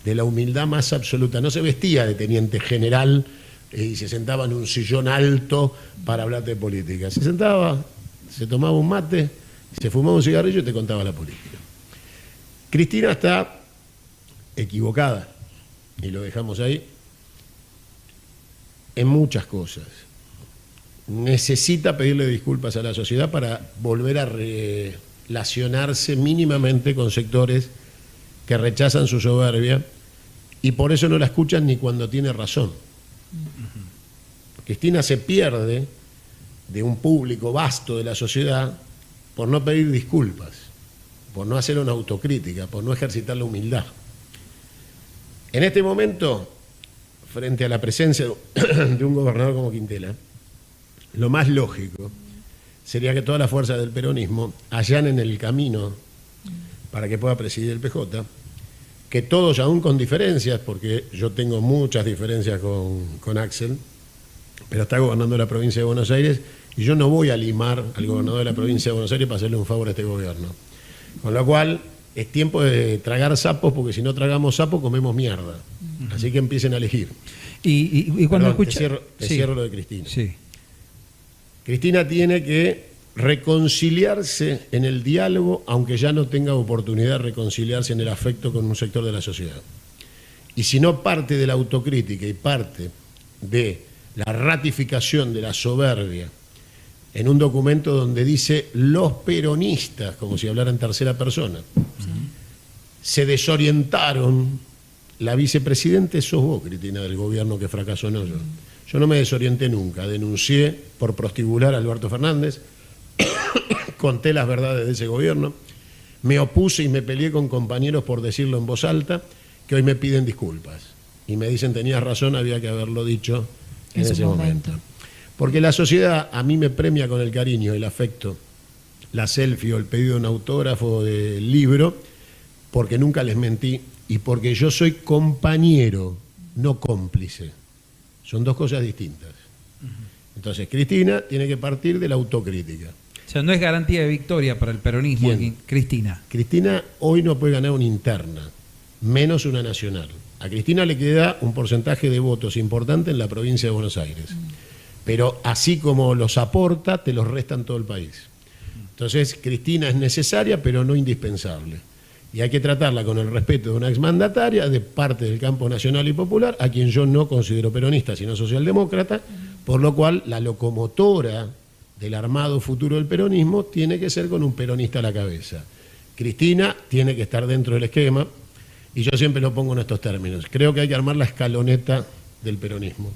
de la humildad más absoluta. No se vestía de teniente general y se sentaba en un sillón alto para hablar de política. Se sentaba, se tomaba un mate, se fumaba un cigarrillo y te contaba la política. Cristina está equivocada, y lo dejamos ahí, en muchas cosas. Necesita pedirle disculpas a la sociedad para volver a relacionarse mínimamente con sectores que rechazan su soberbia, y por eso no la escuchan ni cuando tiene razón. Cristina se pierde de un público vasto de la sociedad por no pedir disculpas, por no hacer una autocrítica, por no ejercitar la humildad. En este momento, frente a la presencia de un gobernador como Quintela, lo más lógico sería que todas las fuerzas del peronismo allanen el camino para que pueda presidir el PJ, que todos, aún con diferencias, porque yo tengo muchas diferencias con Axel, pero está gobernando la provincia de Buenos Aires, y yo no voy a limar al gobernador de la provincia de Buenos Aires para hacerle un favor a este gobierno. Con lo cual, es tiempo de tragar sapos, porque si no tragamos sapos, comemos mierda. Así que empiecen a elegir. Y cuando escucha... Te cierro lo de Cristina. Sí. Cristina tiene que reconciliarse en el diálogo, aunque ya no tenga oportunidad de reconciliarse en el afecto con un sector de la sociedad. Y si no parte de la autocrítica y parte de la ratificación de la soberbia en un documento donde dice los peronistas, como si hablara en tercera persona, se desorientaron. La vicepresidente sos vos, Cristina, del gobierno que fracasó, no yo. Yo no me desorienté nunca, denuncié por prostibular a Alberto Fernández, conté las verdades de ese gobierno, me opuse y me peleé con compañeros por decirlo en voz alta, que hoy me piden disculpas. Y me dicen, tenías razón, había que haberlo dicho en ese momento. Porque la sociedad a mí me premia con el cariño, el afecto, la selfie o el pedido de un autógrafo del libro, porque nunca les mentí y porque yo soy compañero, no cómplice. Son dos cosas distintas. Entonces, Cristina tiene que partir de la autocrítica. O sea, no es garantía de victoria para el peronismo, ¿Quién? Cristina. Cristina hoy no puede ganar una interna, menos una nacional. A Cristina le queda un porcentaje de votos importante en la provincia de Buenos Aires. Pero así como los aporta, te los resta en todo el país. Entonces, Cristina es necesaria, pero no indispensable. Y hay que tratarla con el respeto de una exmandataria de parte del campo nacional y popular, a quien yo no considero peronista, sino socialdemócrata, por lo cual la locomotora del armado futuro del peronismo tiene que ser con un peronista a la cabeza. Cristina tiene que estar dentro del esquema, y yo siempre lo pongo en estos términos. Creo que hay que armar la escaloneta del peronismo.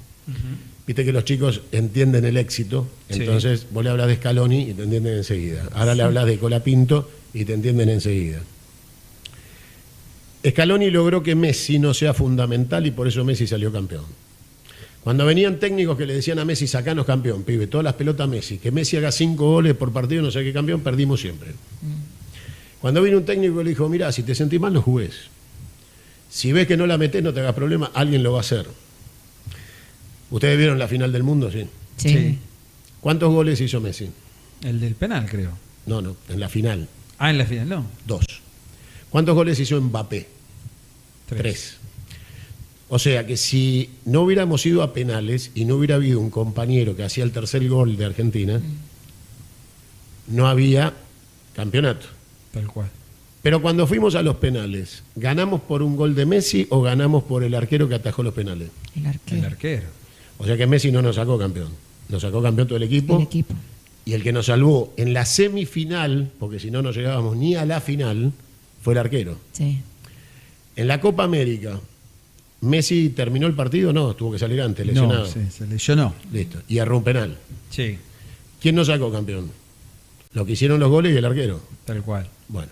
Viste que los chicos entienden el éxito, entonces vos le hablas de Scaloni y te entienden enseguida. Ahora le hablas de Colapinto y te entienden enseguida. Scaloni logró que Messi no sea fundamental y por eso Messi salió campeón. Cuando venían técnicos que le decían a Messi, sacanos campeón, pibe, todas las pelotas a Messi, que Messi haga 5 goles por partido, no sé qué campeón, perdimos siempre. Cuando vino un técnico y le dijo, mirá, si te sentís mal no jugués. Si ves que no la metés, no te hagas problema, alguien lo va a hacer. ¿Ustedes vieron la final del mundo? Sí. Sí. ¿Cuántos goles hizo Messi? El del penal, creo. No, en la final. Ah, en la final, no. 2. ¿Cuántos goles hizo Mbappé? 3. O sea que si no hubiéramos ido a penales y no hubiera habido un compañero que hacía el tercer gol de Argentina, no había campeonato. Tal cual. Pero cuando fuimos a los penales, ¿ganamos por un gol de Messi o ganamos por el arquero que atajó los penales? El arquero. O sea que Messi no nos sacó campeón. Nos sacó campeón todo el equipo. El equipo. Y el que nos salvó en la semifinal, porque si no, no llegábamos ni a la final, fue el arquero. Sí. En la Copa América, ¿Messi terminó el partido? No, tuvo que salir antes, lesionado. No, sí, se lesionó. Listo. Y erró un penal. Sí, ¿Quién nos sacó campeón? Lo que hicieron los goles y el arquero. tal cual. Bueno.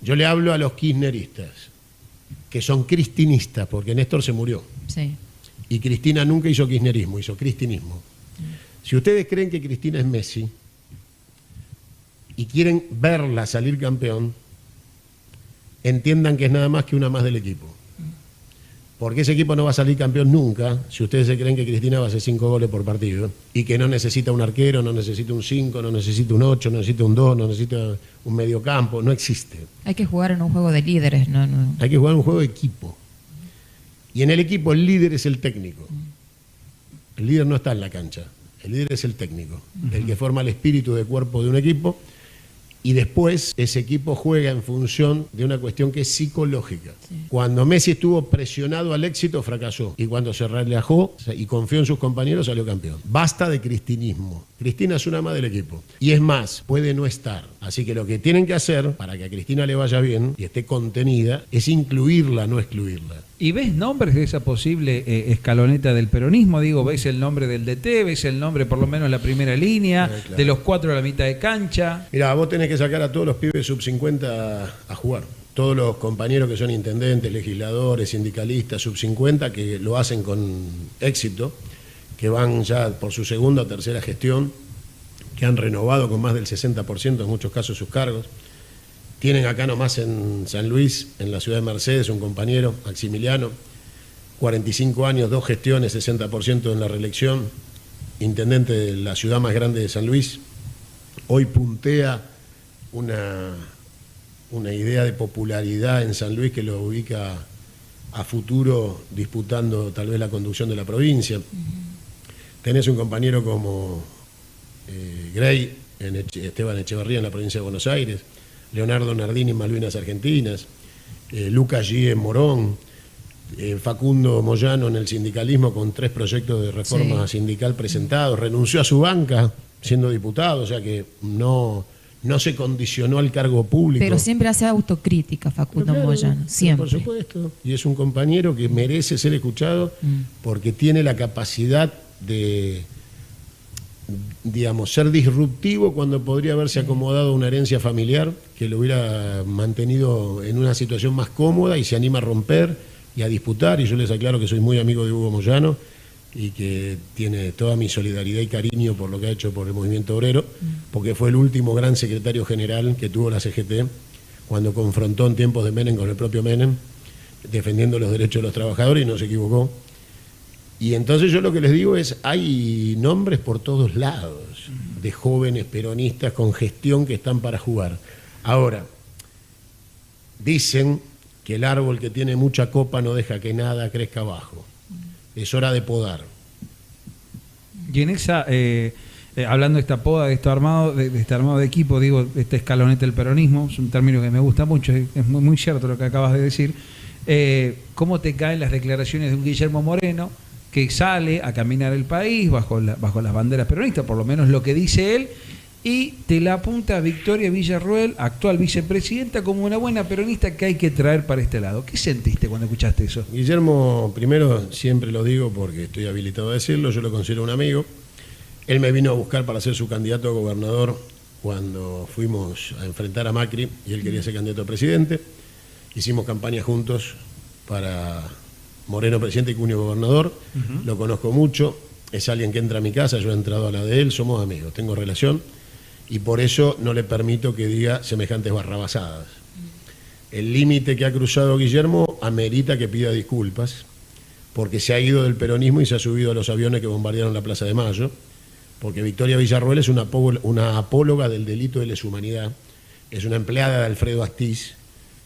Yo le hablo a los kirchneristas, que son cristinistas, porque Néstor se murió. Sí. Y Cristina nunca hizo kirchnerismo, hizo cristinismo. Si ustedes creen que Cristina es Messi y quieren verla salir campeón, entiendan que es nada más que una más del equipo. Porque ese equipo no va a salir campeón nunca si ustedes se creen que Cristina va a hacer 5 goles por partido y que no necesita un arquero, no necesita un 5, no necesita un 8, no necesita un 2, no necesita un mediocampo, no existe. Hay que jugar en un juego de líderes, no. Hay que jugar un juego de equipo. Y en el equipo el líder es el técnico. El líder no está en la cancha, el líder es el técnico, el que forma el espíritu de cuerpo de un equipo. Y después ese equipo juega en función de una cuestión que es psicológica. Sí. Cuando Messi estuvo presionado al éxito, fracasó. Y cuando se relajó y confió en sus compañeros, salió campeón. Basta de cristinismo. Cristina es una ama del equipo. Y es más, puede no estar. Así que lo que tienen que hacer para que a Cristina le vaya bien y esté contenida es incluirla, no excluirla. ¿Y ves nombres de esa posible escaloneta del peronismo? Digo, ¿ves el nombre del DT? ¿Ves el nombre, por lo menos, la primera línea? Claro. De los 4 a la mitad de cancha. Mirá, vos tenés que sacar a todos los pibes sub-50 a jugar. Todos los compañeros que son intendentes, legisladores, sindicalistas, sub-50, que lo hacen con éxito, que van ya por su segunda o tercera gestión, que han renovado con más del 60% en muchos casos sus cargos. Tienen acá nomás en San Luis, en la ciudad de Mercedes, un compañero, Maximiliano, 45 años, 2 gestiones, 60% en la reelección, intendente de la ciudad más grande de San Luis. Hoy puntea una idea de popularidad en San Luis que lo ubica a futuro disputando tal vez la conducción de la provincia. Tenés un compañero como Grey, Esteban Echeverría en la provincia de Buenos Aires, Leonardo Nardini en Malvinas Argentinas, Lucas G. en Morón, Facundo Moyano en el sindicalismo con 3 proyectos de reforma sindical presentados, renunció a su banca siendo diputado, o sea que no se condicionó al cargo público. Pero siempre hace autocrítica Facundo Moyano, siempre. Por supuesto, y es un compañero que merece ser escuchado porque tiene la capacidad de, digamos, ser disruptivo cuando podría haberse acomodado a una herencia familiar que lo hubiera mantenido en una situación más cómoda y se anima a romper y a disputar. Y yo les aclaro que soy muy amigo de Hugo Moyano y que tiene toda mi solidaridad y cariño por lo que ha hecho por el movimiento obrero, porque fue el último gran secretario general que tuvo la CGT cuando confrontó en tiempos de Menem con el propio Menem, defendiendo los derechos de los trabajadores y no se equivocó. Y entonces yo lo que les digo es, hay nombres por todos lados de jóvenes peronistas con gestión que están para jugar. Ahora, dicen que el árbol que tiene mucha copa no deja que nada crezca abajo. Es hora de podar. Y en esa, hablando de esta poda, de este armado de equipo, digo, esta escaloneta del peronismo, es un término que me gusta mucho, es muy, muy cierto lo que acabas de decir. ¿Cómo te caen las declaraciones de un Guillermo Moreno que sale a caminar el país bajo las banderas peronistas, por lo menos lo que dice él, y te la apunta a Victoria Villarruel, actual vicepresidenta, como una buena peronista que hay que traer para este lado? ¿Qué sentiste cuando escuchaste eso? Guillermo, primero, siempre lo digo porque estoy habilitado a decirlo, yo lo considero un amigo. Él me vino a buscar para ser su candidato a gobernador cuando fuimos a enfrentar a Macri y él quería ser candidato a presidente. Hicimos campaña juntos para Moreno presidente y Cunio gobernador. Lo conozco mucho, es alguien que entra a mi casa, yo he entrado a la de él, somos amigos, tengo relación. Y por eso no le permito que diga semejantes barrabasadas. El límite que ha cruzado Guillermo amerita que pida disculpas, porque se ha ido del peronismo y se ha subido a los aviones que bombardearon la Plaza de Mayo, porque Victoria Villarruel es una apóloga del delito de lesa humanidad, es una empleada de Alfredo Astiz,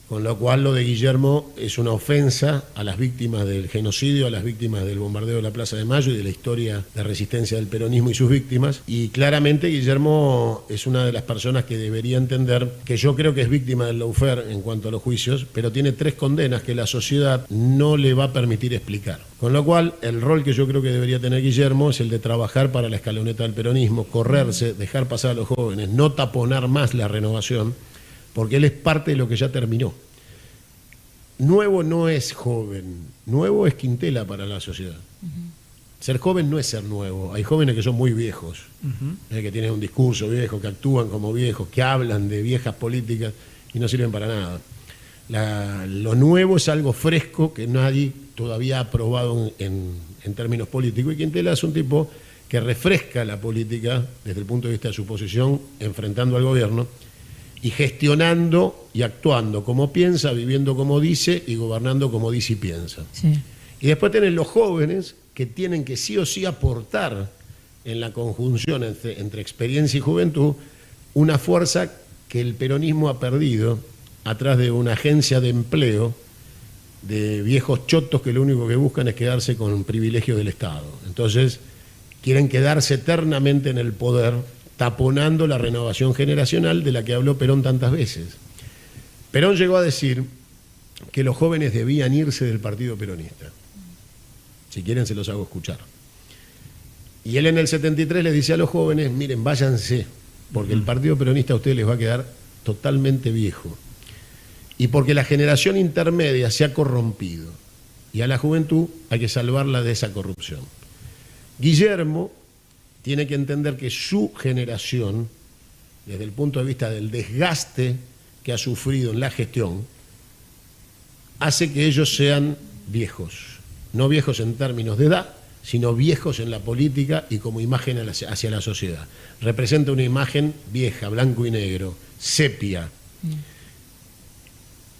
Con lo cual lo de Guillermo es una ofensa a las víctimas del genocidio, a las víctimas del bombardeo de la Plaza de Mayo y de la historia de resistencia del peronismo y sus víctimas. Y claramente Guillermo es una de las personas que debería entender que yo creo que es víctima del lawfare en cuanto a los juicios, pero tiene 3 condenas que la sociedad no le va a permitir explicar. Con lo cual, el rol que yo creo que debería tener Guillermo es el de trabajar para la escaloneta del peronismo, correrse, dejar pasar a los jóvenes, no taponar más la renovación, porque él es parte de lo que ya terminó. Nuevo no es joven, nuevo es Quintela para la sociedad. Ser joven no es ser nuevo. Hay jóvenes que son muy viejos, que tienen un discurso viejo, que actúan como viejos, que hablan de viejas políticas y no sirven para nada. Lo nuevo es algo fresco que nadie todavía ha probado en términos políticos, y Quintela es un tipo que refresca la política desde el punto de vista de su posición, enfrentando al gobierno y gestionando y actuando como piensa, viviendo como dice y gobernando como dice y piensa. Sí. Y después tienen los jóvenes que tienen que sí o sí aportar en la conjunción entre experiencia y juventud una fuerza que el peronismo ha perdido atrás de una agencia de empleo de viejos chotos que lo único que buscan es quedarse con privilegios del Estado. Entonces quieren quedarse eternamente en el poder, taponando la renovación generacional de la que habló Perón tantas veces. Perón llegó a decir que los jóvenes debían irse del partido peronista. Si quieren se los hago escuchar. Y él en el 73 les dice a los jóvenes, miren, váyanse, porque el partido peronista a ustedes les va a quedar totalmente viejo. Y porque la generación intermedia se ha corrompido. Y a la juventud hay que salvarla de esa corrupción. Guillermo tiene que entender que su generación, desde el punto de vista del desgaste que ha sufrido en la gestión, hace que ellos sean viejos. No viejos en términos de edad, sino viejos en la política y como imagen hacia la sociedad. Representa una imagen vieja, blanco y negro, sepia.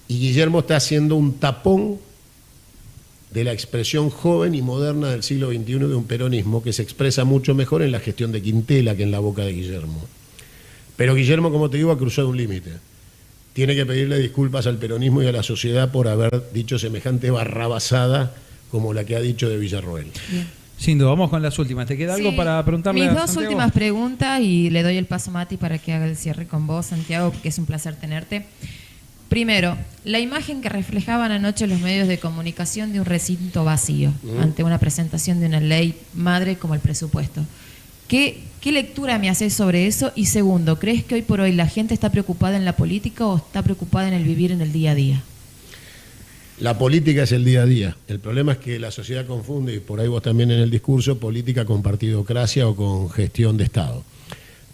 Y Guillermo está haciendo un tapón de la expresión joven y moderna del siglo XXI de un peronismo que se expresa mucho mejor en la gestión de Quintela que en la boca de Guillermo. Pero Guillermo, como te digo, ha cruzado un límite. Tiene que pedirle disculpas al peronismo y a la sociedad por haber dicho semejante barrabasada como la que ha dicho de Villarroel. Bien. Sin duda, vamos con las últimas. ¿Te queda algo para preguntarle Mis a dos Santiago? últimas preguntas y le doy el paso a Mati para que haga el cierre con vos, Santiago, porque es un placer tenerte. Primero, la imagen que reflejaban anoche los medios de comunicación de un recinto vacío ante una presentación de una ley madre como el presupuesto. ¿Qué lectura me haces sobre eso? Y segundo, ¿crees que hoy por hoy la gente está preocupada en la política o está preocupada en el vivir en el día a día? La política es el día a día. El problema es que la sociedad confunde, y por ahí vos también en el discurso, política con partidocracia o con gestión de Estado.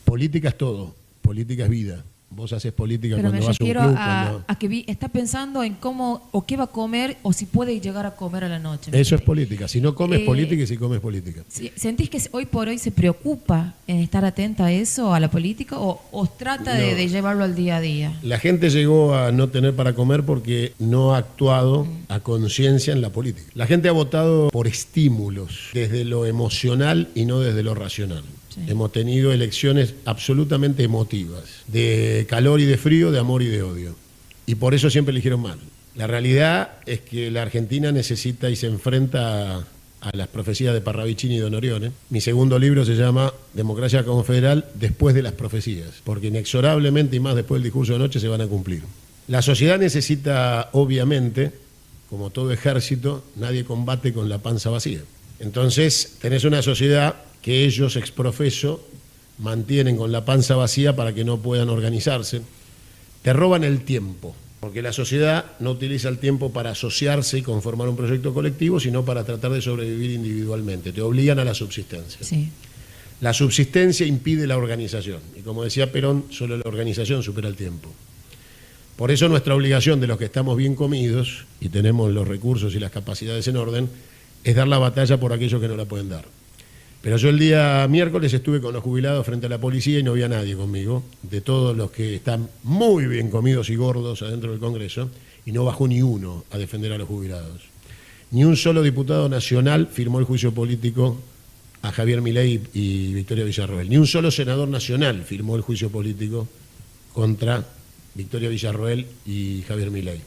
Política es todo, política es vida. Vos haces política Pero cuando vas a un refiero club. a que está pensando en cómo o qué va a comer o si puede llegar a comer a la noche. Eso es política. Si no comes política y si comes política. ¿Sentís que hoy por hoy se preocupa en estar atenta a eso, a la política, o trata de llevarlo al día a día? La gente llegó a no tener para comer porque no ha actuado a conciencia en la política. La gente ha votado por estímulos, desde lo emocional y no desde lo racional. Sí. Hemos tenido elecciones absolutamente emotivas, de calor y de frío, de amor y de odio. Y por eso siempre eligieron mal. La realidad es que la Argentina necesita y se enfrenta a las profecías de Parravicini y Don Orione. Mi segundo libro se llama Democracia Confederal después de las profecías, porque inexorablemente y más después del discurso de anoche se van a cumplir. La sociedad necesita, obviamente, como todo ejército, nadie combate con la panza vacía. Entonces tenés una sociedad que ellos exprofeso mantienen con la panza vacía para que no puedan organizarse. Te roban el tiempo, porque la sociedad no utiliza el tiempo para asociarse y conformar un proyecto colectivo, sino para tratar de sobrevivir individualmente. Te obligan a la subsistencia. Sí. La subsistencia impide la organización. Y como decía Perón, solo la organización supera el tiempo. Por eso nuestra obligación de los que estamos bien comidos y tenemos los recursos y las capacidades en orden es dar la batalla por aquellos que no la pueden dar. Pero yo el día miércoles estuve con los jubilados frente a la policía y no había nadie conmigo, de todos los que están muy bien comidos y gordos adentro del Congreso, y no bajó ni uno a defender a los jubilados. Ni un solo diputado nacional firmó el juicio político a Javier Milei y Victoria Villarroel. Ni un solo senador nacional firmó el juicio político contra Victoria Villarroel y Javier Milei.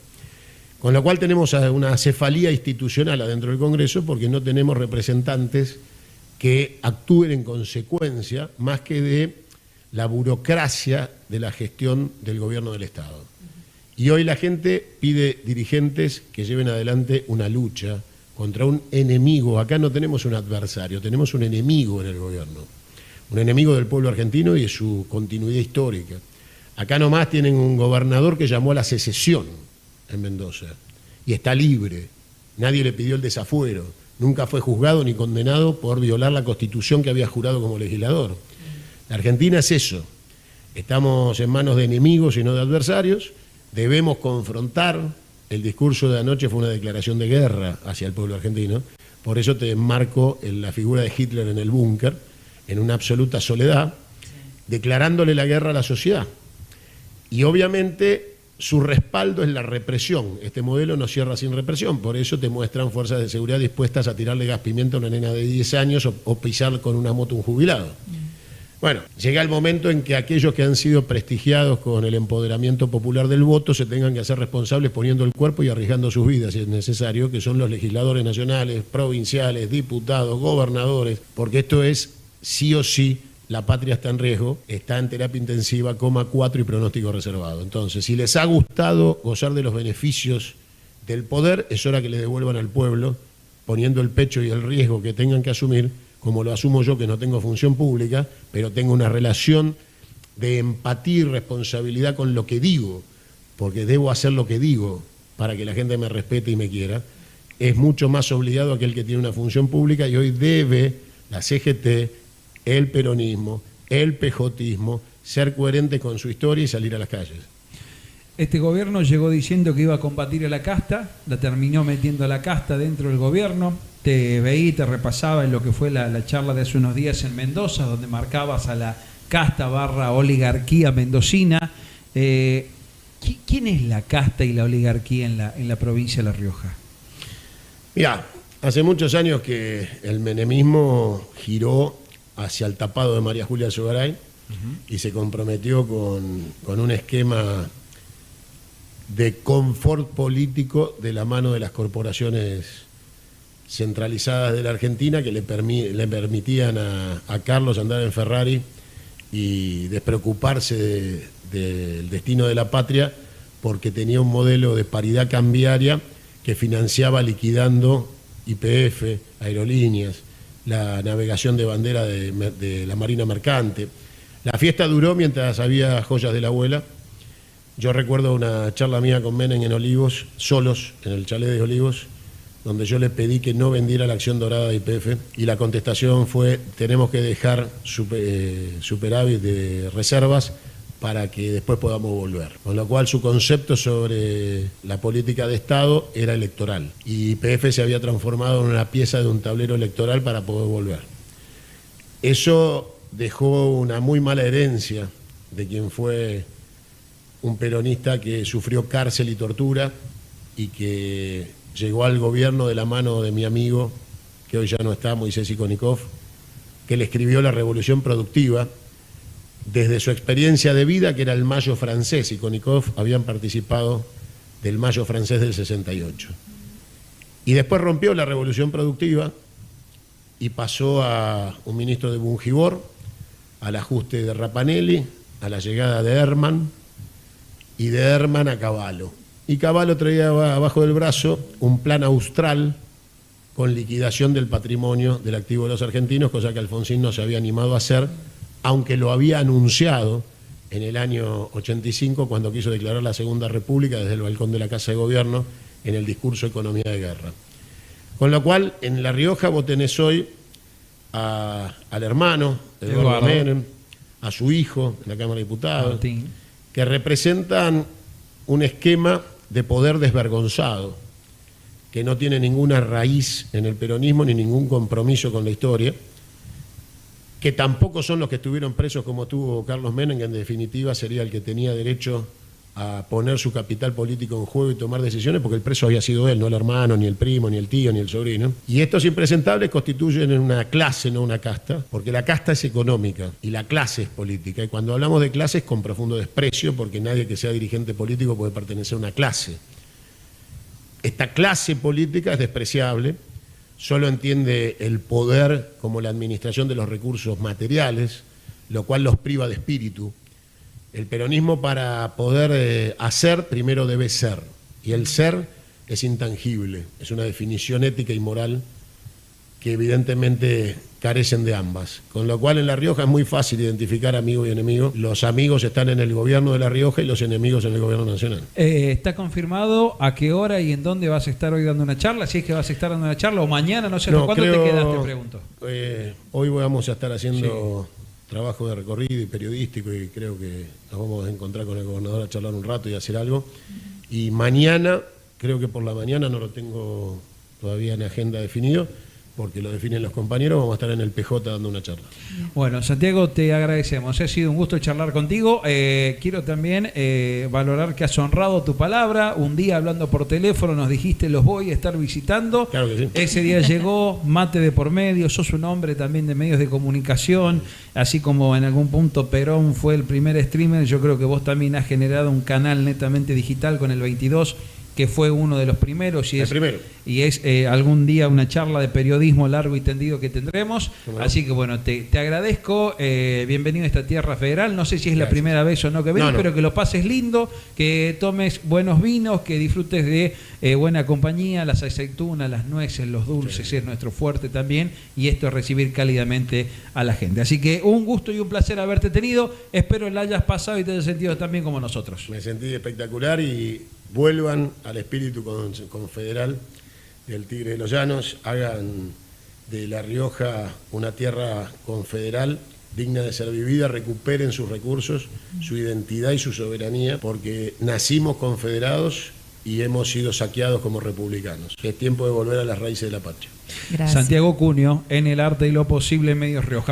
Con lo cual tenemos una cefalía institucional adentro del Congreso porque no tenemos representantes que actúen en consecuencia más que de la burocracia de la gestión del gobierno del Estado. Y hoy la gente pide dirigentes que lleven adelante una lucha contra un enemigo. Acá no tenemos un adversario, tenemos un enemigo en el gobierno. Un enemigo del pueblo argentino y de su continuidad histórica. Acá nomás tienen un gobernador que llamó a la secesión en Mendoza y está libre. Nadie le pidió el desafuero. Nunca fue juzgado ni condenado por violar la Constitución que había jurado como legislador. La Argentina es eso. Estamos en manos de enemigos y no de adversarios. Debemos confrontar. El discurso de anoche fue una declaración de guerra hacia el pueblo argentino. Por eso te enmarco en la figura de Hitler en el búnker, en una absoluta soledad, declarándole la guerra a la sociedad. Y obviamente su respaldo es la represión. Este modelo no cierra sin represión, por eso te muestran fuerzas de seguridad dispuestas a tirarle gas pimienta a una nena de 10 años o pisar con una moto un jubilado. Bueno, llega el momento en que aquellos que han sido prestigiados con el empoderamiento popular del voto se tengan que hacer responsables poniendo el cuerpo y arriesgando sus vidas, si es necesario, que son los legisladores nacionales, provinciales, diputados, gobernadores, porque esto es sí o sí. La patria está en riesgo, está en terapia intensiva, coma 4 y pronóstico reservado. Entonces, si les ha gustado gozar de los beneficios del poder, es hora que le devuelvan al pueblo, poniendo el pecho y el riesgo que tengan que asumir, como lo asumo yo, que no tengo función pública, pero tengo una relación de empatía y responsabilidad con lo que digo, porque debo hacer lo que digo para que la gente me respete y me quiera. Es mucho más obligado aquel que tiene una función pública y hoy debe la CGT, el peronismo, el pejotismo, ser coherente con su historia y salir a las calles. Este gobierno llegó diciendo que iba a combatir a la casta, la terminó metiendo a la casta dentro del gobierno. Te veí, te repasaba en lo que fue la charla de hace unos días en Mendoza, donde marcabas a la casta / oligarquía mendocina. ¿Quién es la casta y la oligarquía en la provincia de La Rioja? Mirá, hace muchos años que el menemismo giró hacia el tapado de María Julia Zugaray y se comprometió con un esquema de confort político de la mano de las corporaciones centralizadas de la Argentina que le permitían a Carlos andar en Ferrari y despreocuparse del destino de la patria porque tenía un modelo de paridad cambiaria que financiaba liquidando YPF, aerolíneas, la navegación de bandera de la Marina Mercante. La fiesta duró mientras había joyas de la abuela. Yo recuerdo una charla mía con Menem en Olivos, solos, en el chalet de Olivos, donde yo le pedí que no vendiera la acción dorada de YPF y la contestación fue: tenemos que dejar superávit de reservas para que después podamos volver. Con lo cual su concepto sobre la política de Estado era electoral y YPF se había transformado en una pieza de un tablero electoral para poder volver. Eso dejó una muy mala herencia de quien fue un peronista que sufrió cárcel y tortura y que llegó al gobierno de la mano de mi amigo, que hoy ya no está, Moisés Ikonikov, que le escribió La Revolución Productiva, desde su experiencia de vida, que era el Mayo francés. Ikonikov habían participado del Mayo francés del 68. Y después rompió la Revolución Productiva y pasó a un ministro de Bungibor, al ajuste de Rapanelli, a la llegada de Herman, y de Herman a Cavallo. Y Cavallo traía abajo del brazo un plan austral con liquidación del patrimonio del activo de los argentinos, cosa que Alfonsín no se había animado a hacer, aunque lo había anunciado en el año 85 cuando quiso declarar la Segunda República desde el balcón de la Casa de Gobierno en el discurso Economía de Guerra. Con lo cual, en La Rioja vos tenés hoy al hermano, Eduardo Menem, a su hijo en la Cámara de Diputados, Martín, que representan un esquema de poder desvergonzado, que no tiene ninguna raíz en el peronismo ni ningún compromiso con la historia, que tampoco son los que estuvieron presos como tuvo Carlos Menem, que en definitiva sería el que tenía derecho a poner su capital político en juego y tomar decisiones, porque el preso había sido él, no el hermano, ni el primo, ni el tío, ni el sobrino. Y estos impresentables constituyen una clase, no una casta, porque la casta es económica y la clase es política. Y cuando hablamos de clases, con profundo desprecio, porque nadie que sea dirigente político puede pertenecer a una clase. Esta clase política es despreciable, solo entiende el poder como la administración de los recursos materiales, lo cual los priva de espíritu. El peronismo, para poder hacer, primero debe ser. Y el ser es intangible, es una definición ética y moral que evidentemente carecen de ambas. Con lo cual en La Rioja es muy fácil identificar amigo y enemigo. Los amigos están en el gobierno de La Rioja y los enemigos en el gobierno nacional. ¿Está confirmado a qué hora y en dónde vas a estar hoy dando una charla? Si es que vas a estar dando una charla o mañana, no sé, ¿cuándo te quedas? Te pregunto. Hoy vamos a estar haciendo trabajo de recorrido y periodístico y creo que nos vamos a encontrar con el gobernador a charlar un rato y hacer algo. Y mañana, creo que por la mañana, no lo tengo todavía en agenda definido, porque lo definen los compañeros, vamos a estar en el PJ dando una charla. Bueno, Santiago, te agradecemos. Ha sido un gusto charlar contigo. Quiero también valorar que has honrado tu palabra. Un día hablando por teléfono nos dijiste, los voy a estar visitando. Claro que sí. Ese día llegó, mate de por medio, sos un hombre también de medios de comunicación, así como en algún punto Perón fue el primer streamer, yo creo que vos también has generado un canal netamente digital con el 22, que fue uno de los primeros y es algún día una charla de periodismo largo y tendido que tendremos. Así que bueno, te agradezco, bienvenido a esta tierra federal. No sé si es la primera vez o no que venís, pero que lo pases lindo, que tomes buenos vinos, que disfrutes de buena compañía, las aceitunas, las nueces, los dulces, es nuestro fuerte también, y esto es recibir cálidamente a la gente. Así que un gusto y un placer haberte tenido, espero la hayas pasado y te hayas sentido tan bien como nosotros. Me sentí espectacular y vuelvan al espíritu confederal del Tigre de los Llanos, hagan de La Rioja una tierra confederal digna de ser vivida, recuperen sus recursos, su identidad y su soberanía, porque nacimos confederados y hemos sido saqueados como republicanos. Es tiempo de volver a las raíces de la patria. Gracias. Santiago Cunio, en el arte y lo posible, Medios Rioja.